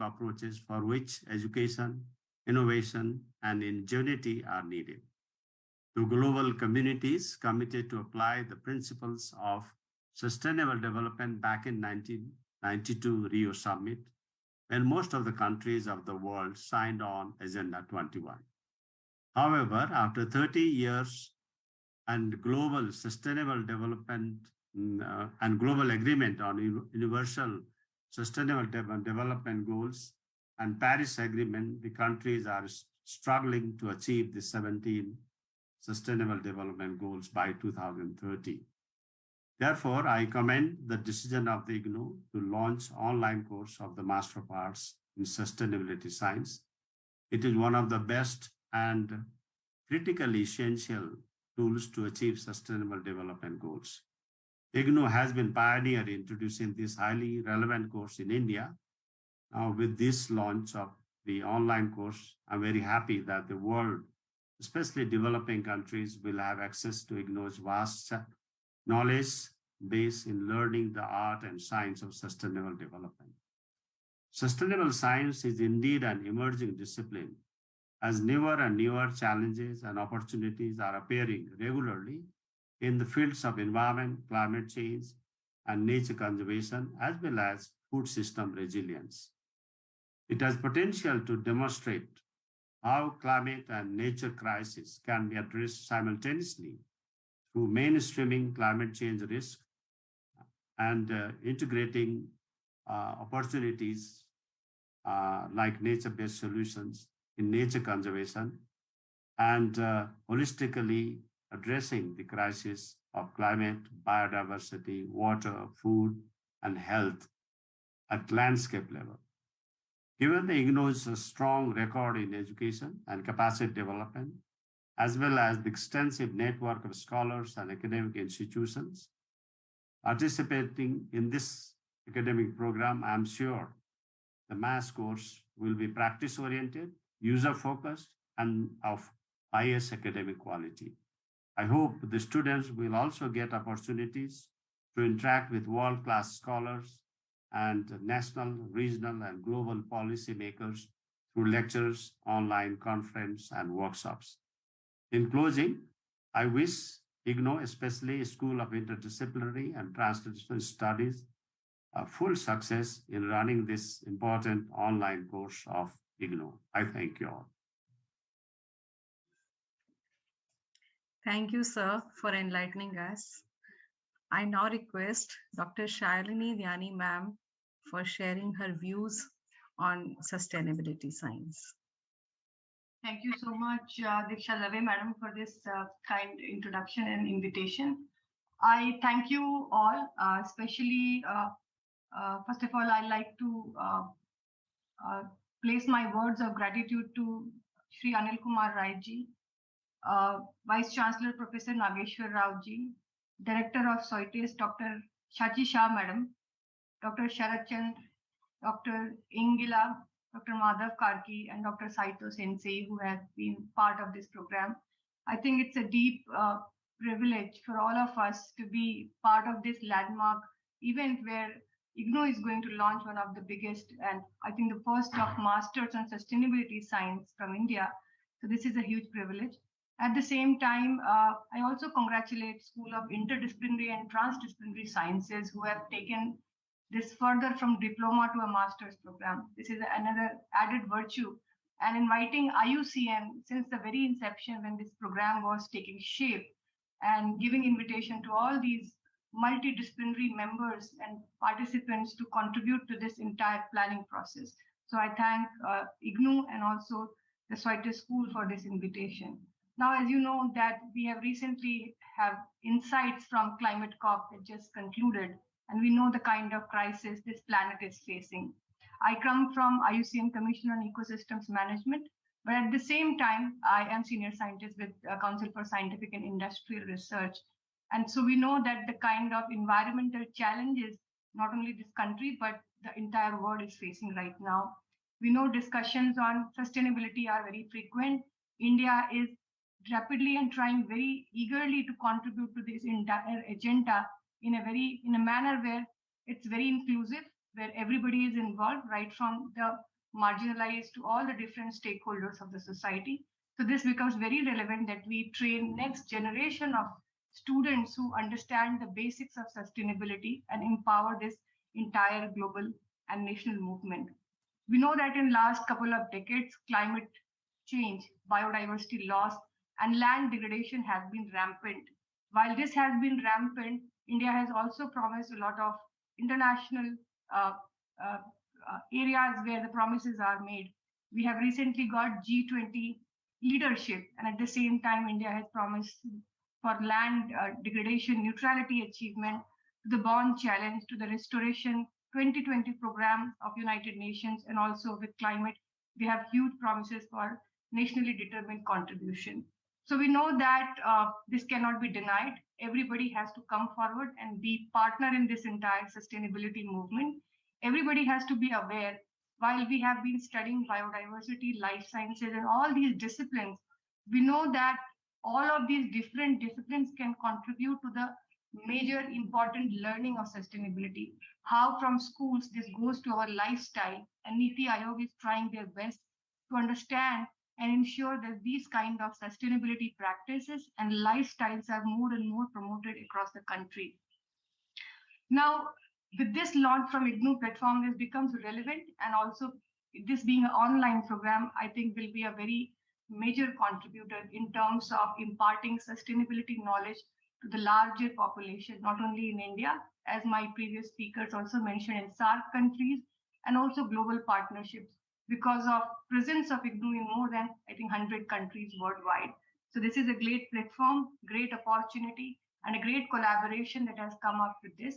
approaches for which education, innovation, and ingenuity are needed. To global communities committed to apply the principles of sustainable development back in 1992 Rio Summit, when most of the countries of the world signed on Agenda 21. However, after 30 years and global sustainable development and global agreement on universal sustainable development goals and Paris Agreement, the countries are struggling to achieve the 17 Sustainable Development Goals by 2030. Therefore, I commend the decision of the IGNOU to launch online course of the Master of Arts in Sustainability Science. It is one of the best and critically essential tools to achieve Sustainable Development Goals. IGNOU has been pioneer in introducing this highly relevant course in India. Now, with this launch of the online course, I'm very happy that the world, especially developing countries, will have access to IGNOU's vast knowledge base in learning the art and science of sustainable development. Sustainable science is indeed an emerging discipline, as newer and newer challenges and opportunities are appearing regularly in the fields of environment, climate change, and nature conservation, as well as food system resilience. It has potential to demonstrate how climate and nature crisis can be addressed simultaneously through mainstreaming climate change risk and integrating opportunities like nature-based solutions in nature conservation and holistically addressing the crisis of climate, biodiversity, water, food, and health at landscape level. Given the IGNOU's strong record in education and capacity development, as well as the extensive network of scholars and academic institutions participating in this academic program, I'm sure the mass course will be practice-oriented, user-focused, and of highest academic quality. I hope the students will also get opportunities to interact with world-class scholars and national, regional, and global policymakers through lectures, online conference, and workshops. In closing, I wish IGNOU, especially School of Interdisciplinary and Transdisciplinary Studies, a full success in running this important online course of IGNOU. I thank you all. Thank you, sir, for enlightening us. I now request Dr. Shalini Dhyani ma'am for sharing her views on sustainability science. Thank you so much, Diksha Lave madam, for this kind introduction and invitation. I thank you all, especially, first of all, I'd like to place my words of gratitude to Shri Anil Kumar Rai ji, Vice Chancellor Professor Nageshwar Rao ji, Director of SOITES Dr. Shachi Shah madam, Dr. Sharat Chand, Dr. Ingila, Dr. Madhav Karki, and Dr. Saito Sensei, who have been part of this program. I think it's a deep privilege for all of us to be part of this landmark event where IGNOU is going to launch one of the biggest, and I think the first of Masters on Sustainability Science from India. So this is a huge privilege. At the same time, I also congratulate School of Interdisciplinary and Transdisciplinary Sciences who have taken this further from diploma to a master's program. This is another added virtue. And inviting IUCN since the very inception when this program was taking shape and giving invitation to all these multidisciplinary members and participants to contribute to this entire planning process. So I thank IGNOU and also the SOITES School for this invitation. Now, as you know that we have recently have insights from Climate COP that just concluded, and we know the kind of crisis this planet is facing. I come from IUCN Commission on Ecosystems Management, but at the same time, I am senior scientist with Council for Scientific and Industrial Research. And so we know that the kind of environmental challenges, not only this country, but the entire world is facing right now. We know discussions on sustainability are very frequent. India is rapidly and trying very eagerly to contribute to this entire agenda in a manner where it's very inclusive, where everybody is involved, right from the marginalized to all the different stakeholders of the society. So this becomes very relevant that we train next generation of students who understand the basics of sustainability and empower this entire global and national movement. We know that in last couple of decades, climate change, biodiversity loss, and land degradation has been rampant. While this has been rampant, India has also promised a lot of international areas where the promises are made. We have recently got G20 leadership, and at the same time, India has promised for land degradation neutrality achievement, to the Bonn Challenge, to the Restoration 2020 program of United Nations, and also with climate, we have huge promises for nationally determined contribution. So we know that this cannot be denied. Everybody has to come forward and be partner in this entire sustainability movement. Everybody has to be aware. While we have been studying biodiversity, life sciences, and all these disciplines, we know that all of these different disciplines can contribute to the major important learning of sustainability. How from schools this goes to our lifestyle, and NITI Aayog is trying their best to understand and ensure that these kind of sustainability practices and lifestyles are more and more promoted across the country. Now, with this launch from IGNOU platform, this becomes relevant, and also this being an online program, I think will be a very major contributor in terms of imparting sustainability knowledge to the larger population, not only in India, as my previous speakers also mentioned, in SAARC countries, and also global partnerships, because of presence of IGNOU in more than, I think, 100 countries worldwide. So this is a great platform, great opportunity, and a great collaboration that has come up with this.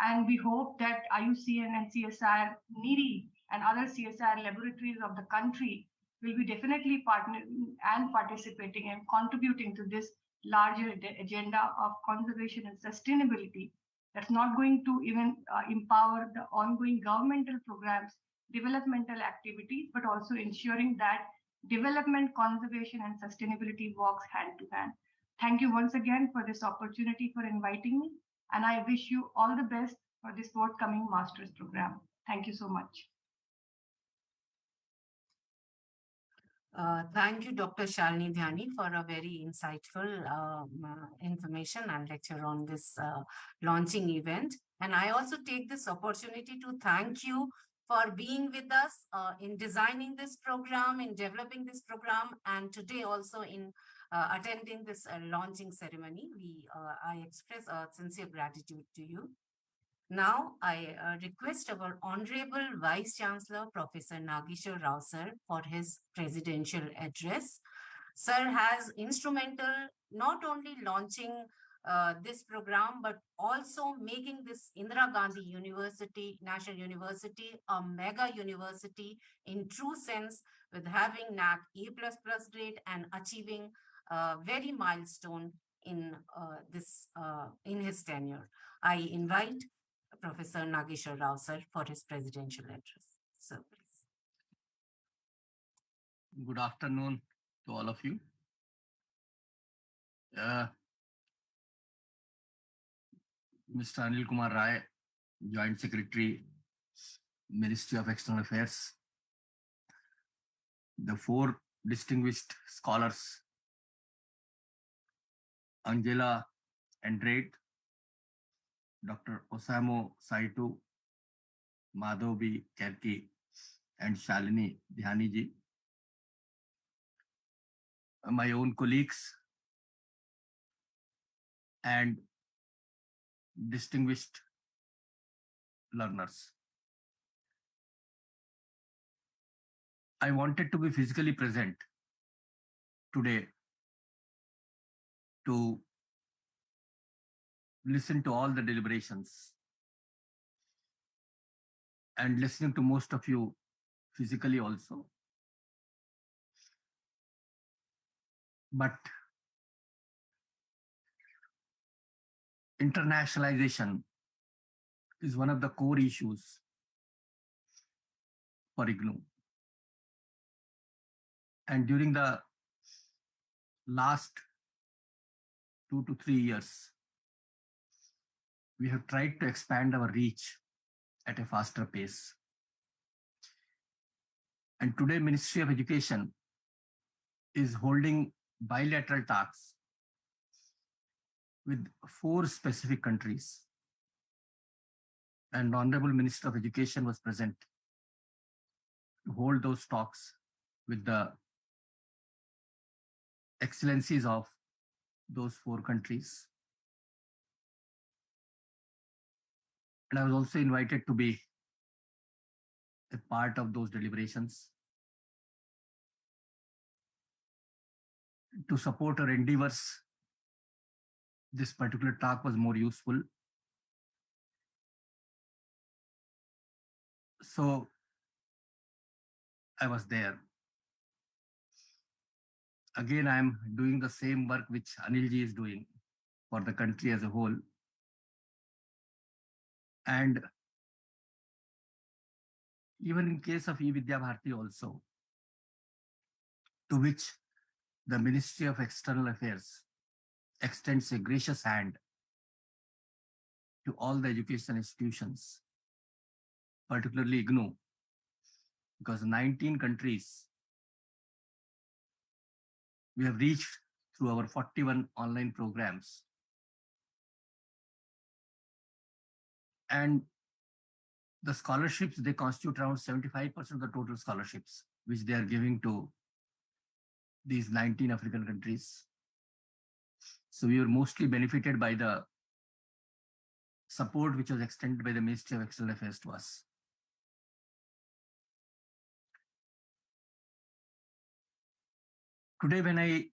And we hope that IUCN and CSR, NIRI, and other CSR laboratories of the country will be definitely partnering and participating and contributing to this larger agenda of conservation and sustainability. That's not going to even empower the ongoing governmental programs, developmental activities, but also ensuring that development, conservation, and sustainability walks hand to hand. Thank you once again for this opportunity for inviting me, and I wish you all the best for this forthcoming master's program. Thank you so much. Thank you, Dr. Shalini Dhyani, for a very insightful information and lecture on this launching event. And I also take this opportunity to thank you for being with us in designing this program, in developing this program, and today also in attending this launching ceremony. I express a sincere gratitude to you. Now, I request our Honorable Vice Chancellor, Professor Nageshwar Rao sir, for his presidential address. Sir has instrumental not only launching this program, but also making this Indira Gandhi University, National University, a mega university in true sense, with having NAC A++ grade and achieving a very milestone in in his tenure. I invite Professor Nageshwar Rao sir for his presidential address. Sir, please. Good afternoon to all of you. Mr. Anil Kumar Rai, Joint Secretary, Ministry of External Affairs, the four distinguished scholars, Angela Andrade, Dr. Osamo Saitu, Madhavi Kerki, and Shalini Dhyani ji, my own colleagues, and distinguished learners. I wanted to be physically present today to listen to all the deliberations, and listening to most of you physically also. But internationalization is one of the core issues for IGNOU. And during the last 2 to 3 years, we have tried to expand our reach at a faster pace. And today, Ministry of Education is holding bilateral talks with 4 specific countries. And Honorable Minister of Education was present to hold those talks with the excellencies of those 4 countries. And I was also invited to be a part of those deliberations to support our endeavors. This particular talk was more useful. So I was there. Again, I am doing the same work which Anilji is doing for the country as a whole. And even in case of eVidya Bharati also, to which the Ministry of External Affairs extends a gracious hand to all the education institutions, particularly IGNOU, because 19 countries we have reached through our 41 online programs. And the scholarships, they constitute around 75% of the total scholarships, which they are giving to these 19 African countries. So we were mostly benefited by the support which was extended by the Ministry of External Affairs to us. Today, when I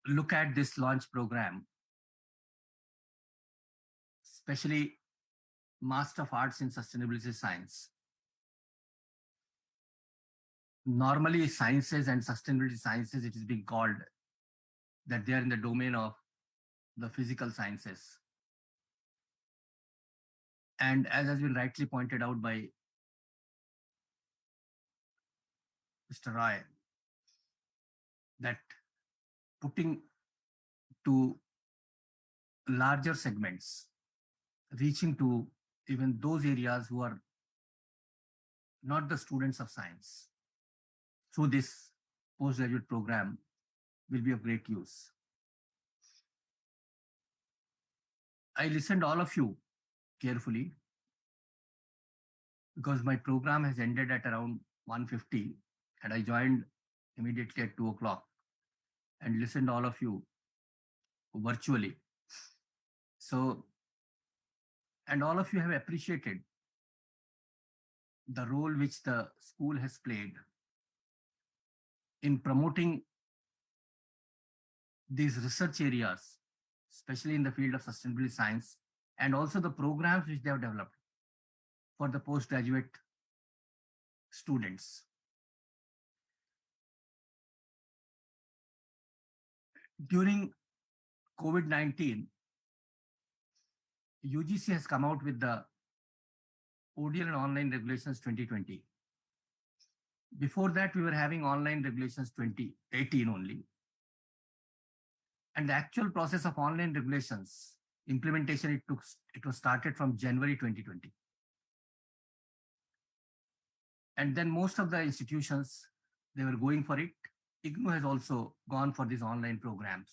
look at this launch program, especially Master of Arts in Sustainability Science. Normally, sciences and sustainability sciences, it is being called that they are in the domain of the physical sciences. And as has been rightly pointed out by Mr. Roy, that putting to larger segments, reaching to even those areas who are not the students of science through this postgraduate program will be of great use. I listened all of you carefully because my program has ended at around 1:50 and I joined immediately at 2 o'clock and listened all of you virtually. So, and all of you have appreciated the role which the school has played in promoting these research areas, especially in the field of sustainability science, and also the programs which they have developed for the postgraduate students. During COVID-19, UGC has come out with the ODL and online regulations 2020. Before that, we were having online regulations 2018 only. And the actual process of online regulations implementation, it was started from January 2020. And then most of the institutions, they were going for it. IGNOU has also gone for these online programs.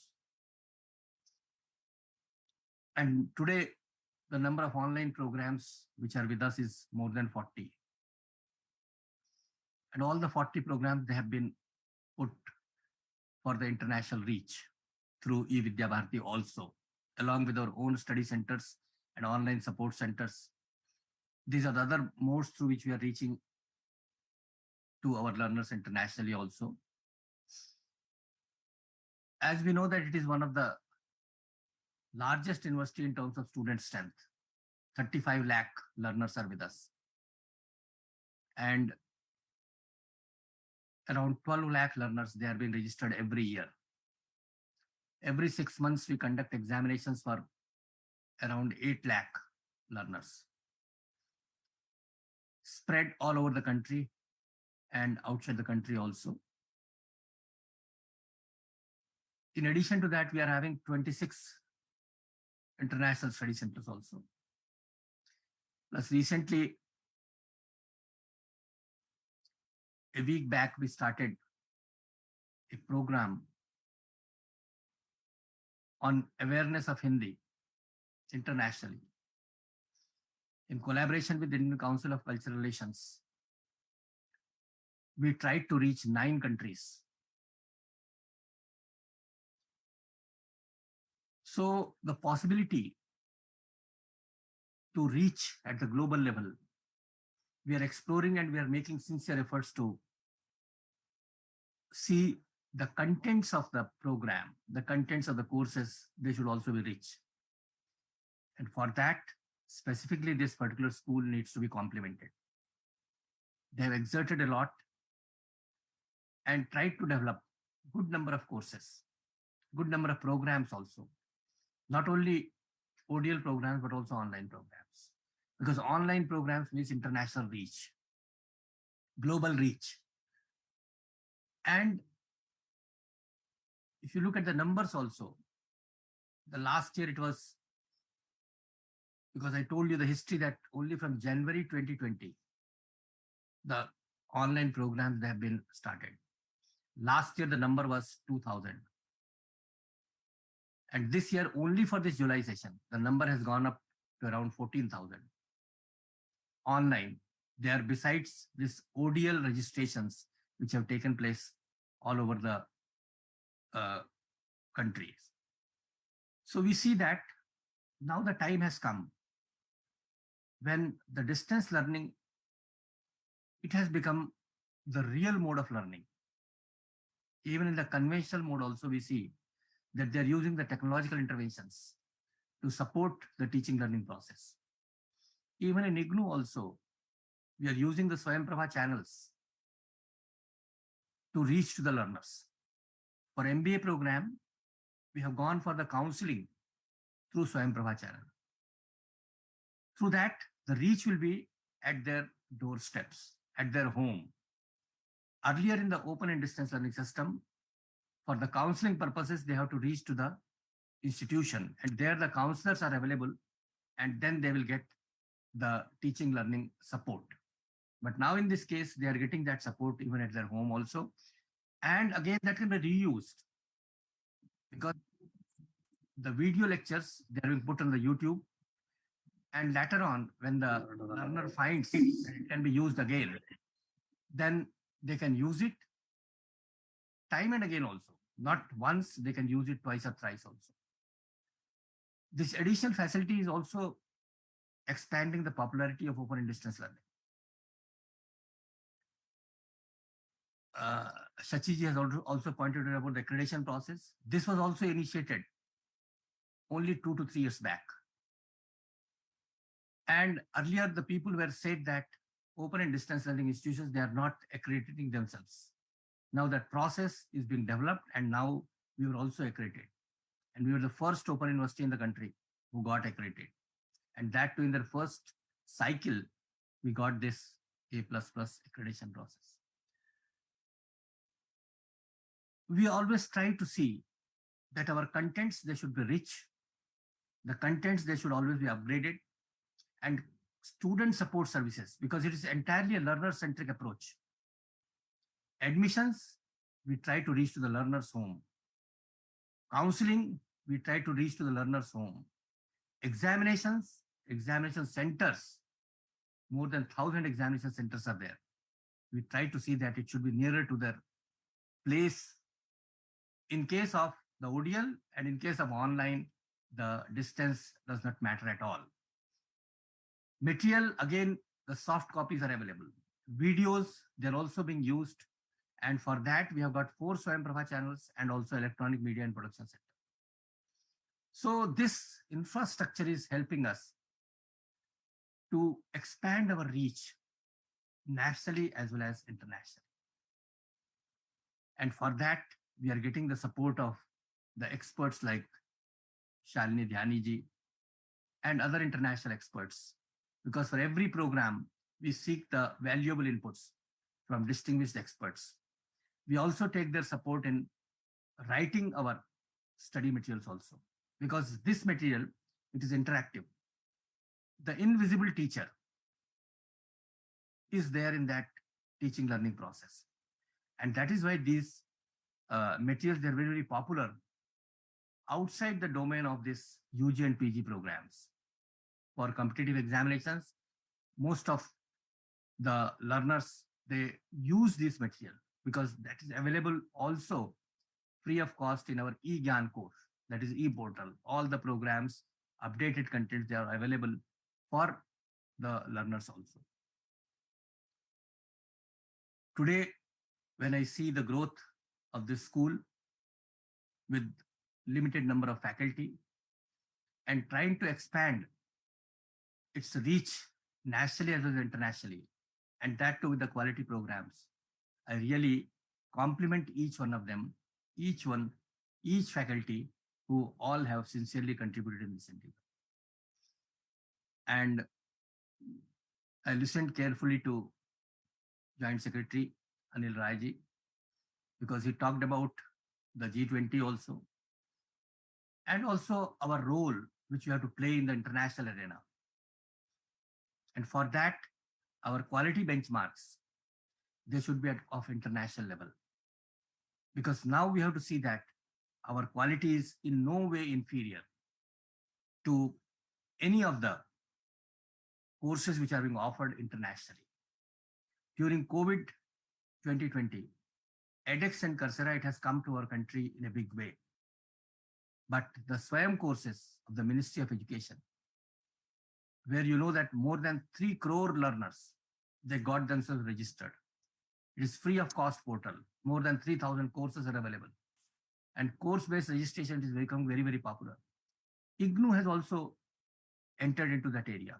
And today, the number of online programs which are with us is more than 40. And all the 40 programs, they have been put for the international reach through eVidya Bharati also, along with our own study centers and online support centers. These are the other modes through which we are reaching to our learners internationally also. As we know that it is one of the largest university in terms of student strength. 35 lakh learners are with us. And around 12 lakh learners, they are being registered every year. Every 6 months, we conduct examinations for around 8 lakh learners, spread all over the country and outside the country also. In addition to that, we are having 26 international study centers also. Plus recently, a week back, we started a program on awareness of Hindi internationally. In collaboration with the Indian Council of Cultural Relations, we tried to reach 9 countries. So the possibility to reach at the global level, we are exploring and we are making sincere efforts to see the contents of the program, the contents of the courses, they should also be rich. And for that, specifically this particular school needs to be complemented. They have exerted a lot and tried to develop good number of courses, good number of programs also. Not only ODL programs, but also online programs. Because online programs means international reach, global reach. And if you look at the numbers also, the last year it was, because I told you the history that only from January 2020, the online programs they have been started. Last year, the number was 2,000. And this year, only for this July session, the number has gone up to around 14,000. Online, there are besides this ODL registrations, which have taken place all over the countries. So we see that now the time has come when the distance learning, it has become the real mode of learning. Even in the conventional mode also we see that they're using the technological interventions to support the teaching learning process. Even in IGNOU also, we are using the Swayamprabha channels to reach to the learners. For MBA program, we have gone for the counseling through Swayamprabha channel. Through that, the reach will be at their doorsteps, at their home. Earlier in the open and distance learning system, for the counseling purposes, they have to reach to the institution, and there the counselors are available, and then they will get the teaching learning support. But now in this case, they are getting that support even at their home also. And again, that can be reused because the video lectures, they are being put on the YouTube. And later on, when the learner finds that it can be used again, then they can use it time and again also. Not once, they can use it twice or thrice also. This additional facility is also expanding the popularity of open and distance learning. Shachiji has also pointed out about the accreditation process. This was also initiated only 2 to 3 years back. And earlier, the people were said that open and distance learning institutions, they are not accrediting themselves. Now that process is being developed, and now we were also accredited. And we were the first open university in the country who got accredited. And that too, in their first cycle, we got this A++ accreditation process. We always try to see that our contents, they should be rich. The contents, they should always be upgraded. And student support services, because it is entirely a learner-centric approach. Admissions, we try to reach to the learner's home. Counseling, we try to reach to the learner's home. Examinations, examination centers, more than 1,000 examination centers are there. We try to see that it should be nearer to their place. In case of the ODL and in case of online, the distance does not matter at all. Material, again, the soft copies are available. Videos, they're also being used. And for that, we have got 4 Swayamprabha channels and also electronic media and production center. So this infrastructure is helping us to expand our reach nationally as well as internationally. And for that, we are getting the support of the experts like Shalini Dhyani ji and other international experts. Because for every program, we seek the valuable inputs from distinguished experts. We also take their support in writing our study materials also. Because this material, it is interactive. The invisible teacher is there in that teaching learning process. And that is why these materials, they're very, very popular outside the domain of this UG and PG programs. For competitive examinations, most of the learners, they use this material because that is available also free of cost in our IGNOU course, that is e-portal. All the programs, updated contents, they are available for the learners also. Today, when I see the growth of this school with limited number of faculty and trying to expand its reach nationally as well as internationally, and that too with the quality programs, I really compliment each one of them, each faculty who all have sincerely contributed in this endeavor. And I listened carefully to Joint Secretary Anil Rai, because he talked about the G20 also, and also our role which we have to play in the international arena. And for that, our quality benchmarks, they should be of international level. Because now we have to see that our quality is in no way inferior to any of the courses which are being offered internationally. During COVID 2020, edX and Coursera, it has come to our country in a big way. But the Swayam courses of the Ministry of Education, where you know that more than 3 crore learners, they got themselves registered. It is free of cost portal. More than 3,000 courses are available. and course-based registration is becoming very, very popular. IGNOU has also entered into that area.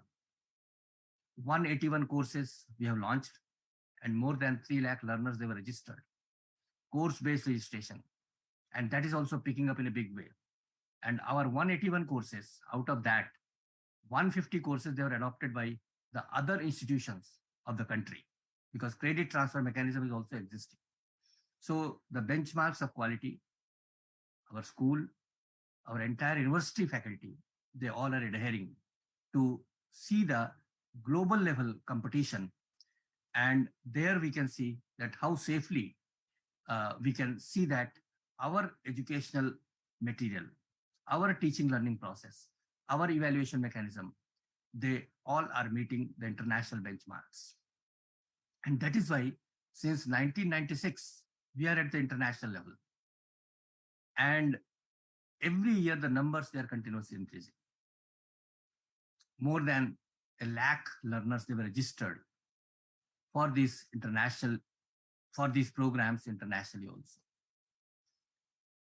181 courses we have launched, and more than 3 lakh learners they were registered. Course-based registration, and that is also picking up in a big way. And our 181 courses, out of that, 150 courses they were adopted by the other institutions of the country, because credit transfer mechanism is also existing. So the benchmarks of quality, our school, our entire university faculty, they all are adhering to see the global level competition. And there we can see that how safely we can see that our educational material, our teaching learning process, our evaluation mechanism, they all are meeting the international benchmarks. And that is why since 1996, we are at the international level. And every year the numbers, they are continuously increasing. More than 1 lakh learners, they were registered for these international, for these programs internationally also.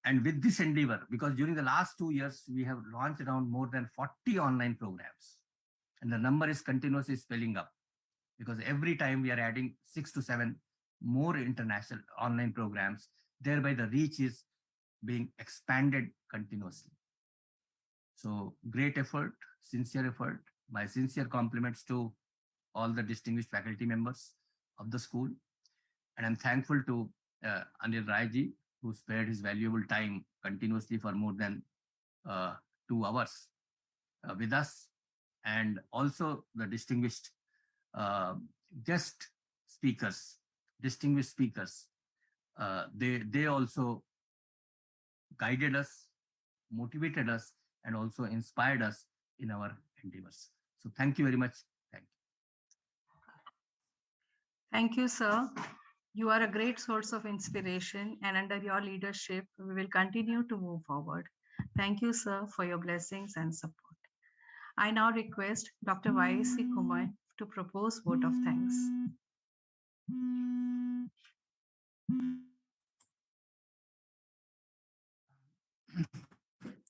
And with this endeavor, because during the last 2 years, we have launched around more than 40 online programs. And the number is continuously spelling up, because every time we are adding 6 to 7 more international online programs, thereby the reach is being expanded continuously. So great effort, sincere effort. My sincere compliments to all the distinguished faculty members of the school. And I'm thankful to Anil Rai-ji, who spared his valuable time continuously for more than 2 hours with us. And also the distinguished guest speakers, distinguished speakers. They also guided us, motivated us, and also inspired us in our endeavors. So thank you very much. Thank you. Thank you, sir. You are a great source of inspiration, and under your leadership, we will continue to move forward. Thank you, sir, for your blessings and support. I now request Dr. Y.C. Kumar to propose vote of thanks.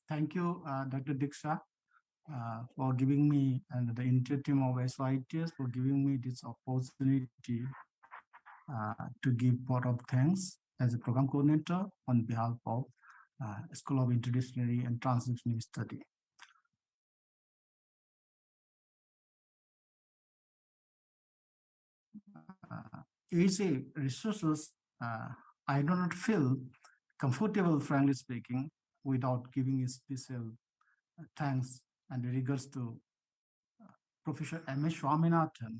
Thank you, Dr. Diksha, for giving me and the entire team of SYTS for giving me this opportunity to give vote of thanks as a program coordinator on behalf of School of Interdisciplinary and Transdisciplinary Study. As a resources, I do not feel comfortable, frankly speaking, without giving a special thanks and regards to Professor M.S. Swaminathan,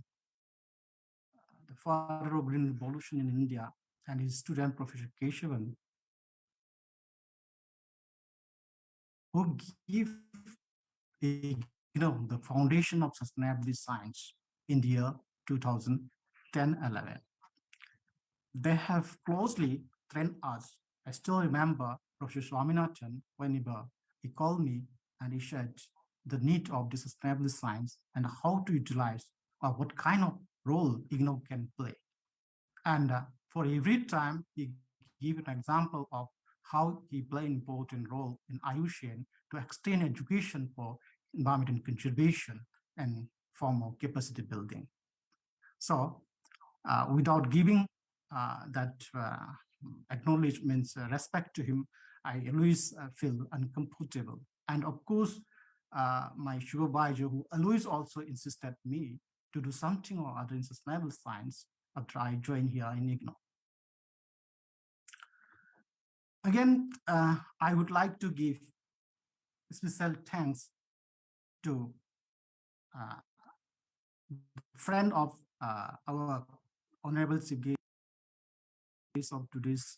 the father of Green Revolution in India, and his student, Professor Keshavan, who give the foundation of sustainability science in the year 2010-11. They have closely trained us. I still remember Professor Swaminathan whenever he called me and he said the need of the sustainability science and how to utilize or what kind of role IGNOU can play. And for every time he gave an example of how he played an important role in IUCN to extend education for environmental conservation and form of capacity building. So without giving that acknowledgements, respect to him, I always feel uncomfortable. And of course, my supervisor, who always also insisted me to do something or other in sustainable science after I joined here in IGNOU. Again, I would like to give special thanks to friend of our Honorable Chief Guest of today's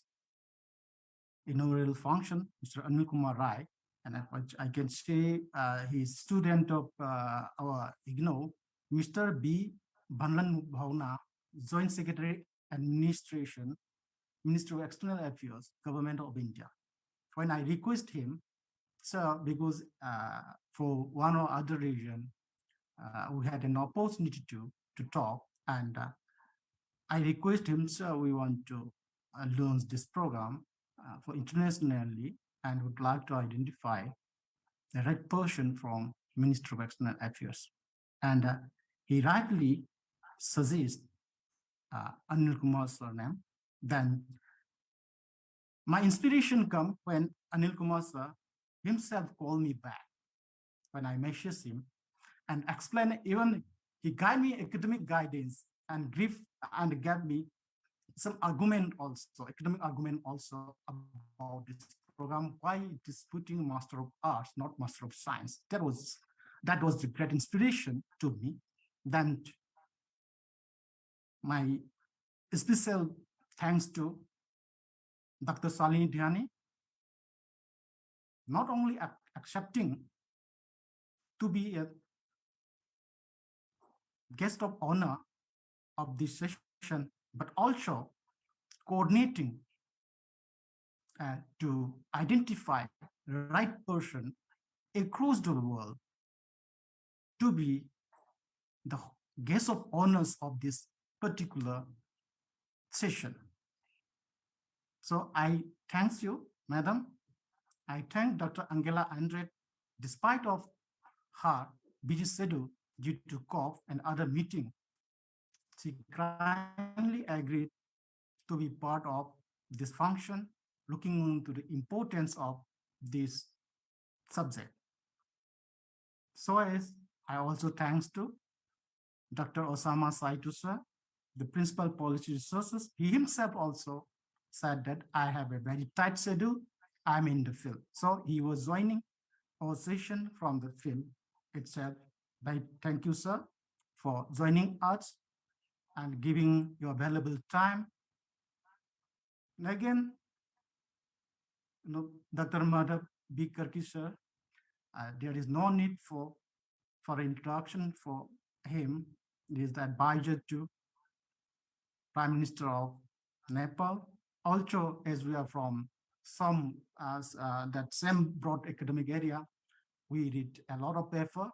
inaugural function, Mr. Anil Kumar Rai, and I can say he's student of our IGNOU, Mr. B. Bhanlan Bhavna, Joint Secretary Administration, Ministry of External Affairs, Government of India. When I request him, sir, because for one or other reason, we had an opportunity to talk, and I request him, sir, we want to launch this program. for internationally and would like to identify the right person from Minister of External Affairs. And he rightly suggests Anil Kumar's surname. Then my inspiration come when Anil Kumar sir himself called me back when I messaged him and explained, even he gave me academic guidance and gave me some argument also, academic argument also about this program, why it is putting Master of Arts, not Master of Science. That was the great inspiration to me. Then my special thanks to Dr. Shalini Dhyani, not only accepting to be a guest of honor of this session, but also coordinating to identify the right person across the world to be the guest of honors of this particular session. So I thank you, madam. I thank Dr. Angela Andre, despite of her busy schedule due to cough and other meeting. She kindly agreed to be part of this function, looking into the importance of this subject. So as I also thanks to Dr. Osama Saitu sir, the principal policy resources. He himself also said that I have a very tight schedule. I'm in the field. So he was joining our session from the field itself. Thank you, sir, for joining us and giving your valuable time. And again, Dr. Madhav B. Karki, sir, there is no need for introduction for him. He is the advisor to Prime Minister of Nepal. Also, as we are from that same broad academic area, we read a lot of paper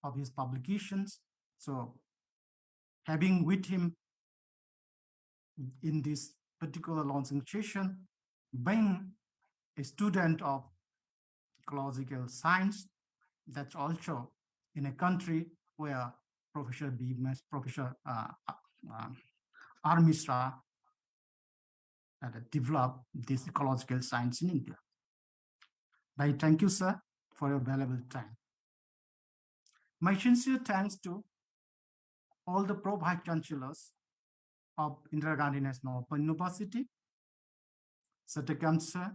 of his publications. So having with him in this particular launching session, being a student of ecological science, that's also in a country where Professor R. Mishra developed this ecological science in India. I thank you, sir, for your valuable time. My sincere thanks to all the pro-vice chancellors of Indira Gandhi National Open University, Satyakant sir,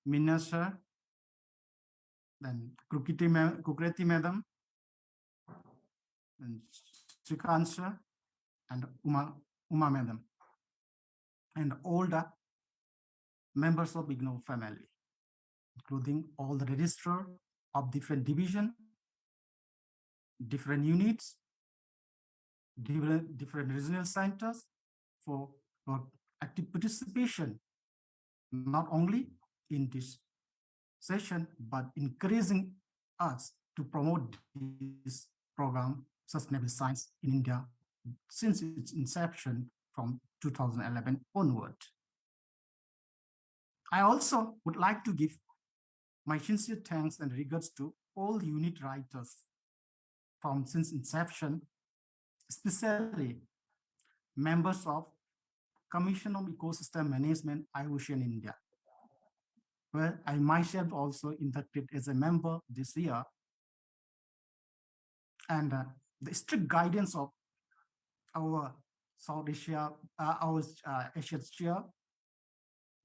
Meena sir, then Kukreti madam, and Srikant sir, and Uma madam, and all the members of IGNOU family, including all the registrar of different division, different units, different regional centers for active participation, not only in this session, but encouraging us to promote this program, Sustainable Science in India, since its inception from 2011 onward. I also would like to give my sincere thanks and regards to all unit writers from since inception, especially members of Commission on Ecosystem Management, IOC in India, where I myself also inducted as a member this year. And the strict guidance of our South Asia, our Asia chair,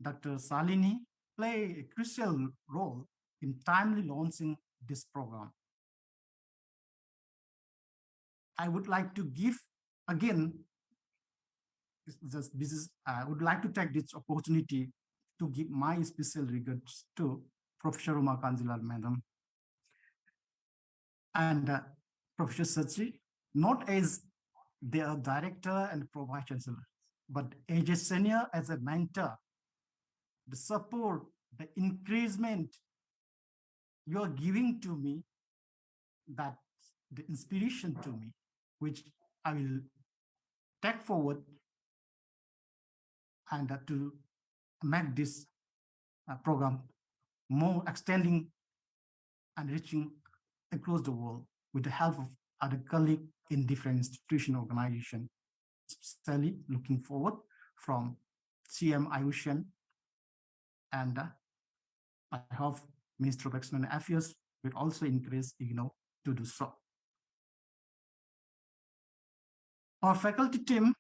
Dr. Shalini, play a crucial role in timely launching this program. I would like to give again, I would like to take this opportunity to give my special regards to Professor Uma Kanjilal Madam and Professor Sachi, not as their director and pro-vice chancellor, but as a senior, as a mentor, the support, the encouragement you are giving to me, that's the inspiration to me, which I will take forward and to make this program more extending and reaching across the world with the help of other colleagues in different institutional organizations, especially looking forward from CM IUCN, and I hope Minister of External Affairs will also encourage IGNOU to do so. Our faculty team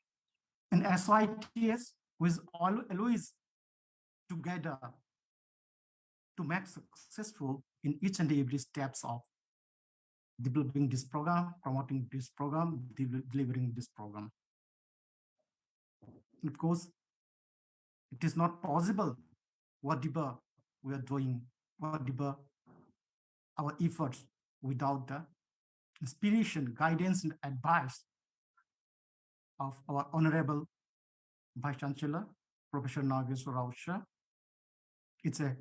in SYTS is always together to make successful in each and every steps of developing this program, promoting this program, delivering this program. Of course, it is not possible whatever we are doing, whatever our efforts, without the inspiration, guidance, and advice of our Honorable Vice Chancellor, Professor Nageshwar Rao. It's an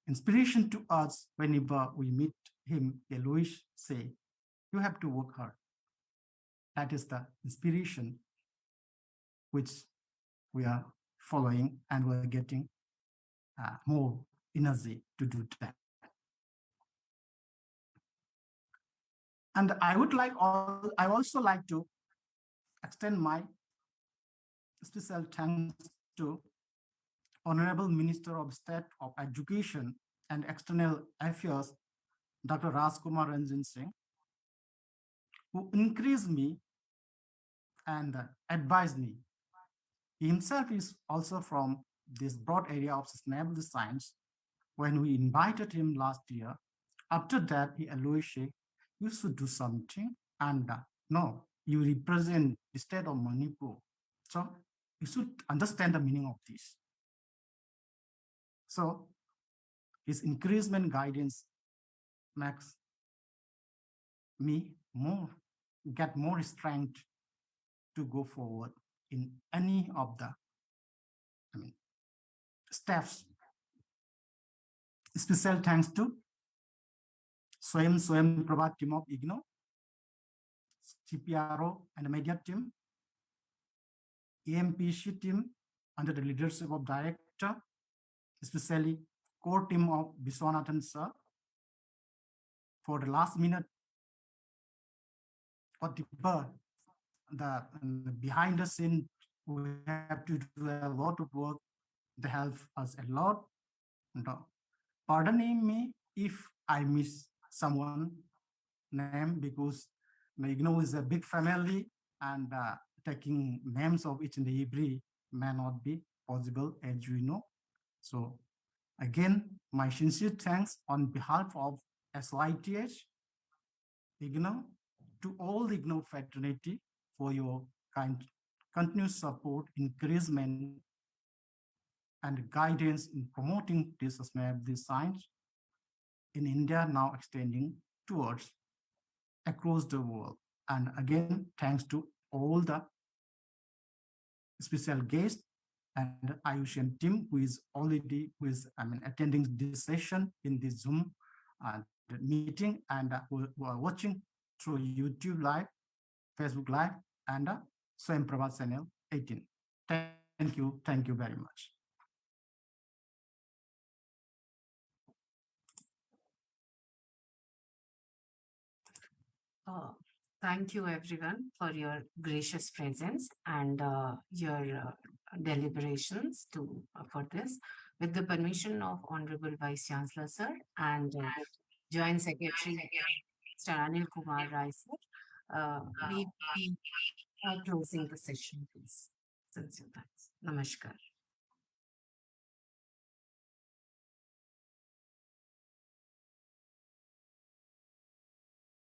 inspiration to us whenever we meet him. He always say, you have to work hard. That is the inspiration which we are following, and we're getting more energy to do that. And I also like to extend my special thanks to Honorable Minister of State of Education and External Affairs, Dr. Rajkumar Ranjan Singh, who encouraged me and advised me. He himself is also from this broad area of sustainable science. When we invited him last year, after that, he always said, you should do something, and no, you represent the state of Manipur. So you should understand the meaning of this. So his encouragement guidance makes me get more strength to go forward in any of the steps. Special thanks to Swayam Prabhat team of IGNOU, CPRO and the media team, AMPC team under the leadership of director, especially core team of Viswanathan sir, for the last minute, whatever the behind the scene, we have to do a lot of work. They help us a lot. And, pardon me if I miss someone name, because IGNOU is a big family, and taking names of each and every may not be possible, as you know. So again, my sincere thanks on behalf of SYTH, IGNOU, to all the IGNOU fraternity for your continuous support, encouragement, and guidance in promoting this sustainable science in India, now extending towards across the world. And again, thanks to all the special guests and IUCN team who is attending this session in this Zoom meeting, and who are watching through YouTube Live, Facebook Live, and Swayam Prabhat Channel 18. Thank you very much. Thank you everyone for your gracious presence and your deliberations for this. With the permission of Honorable Vice Chancellor Sir and Joint Secretary Mr. Anil Kumar Rai Sir, we are closing the session, please. Sincere thanks. Namaskar.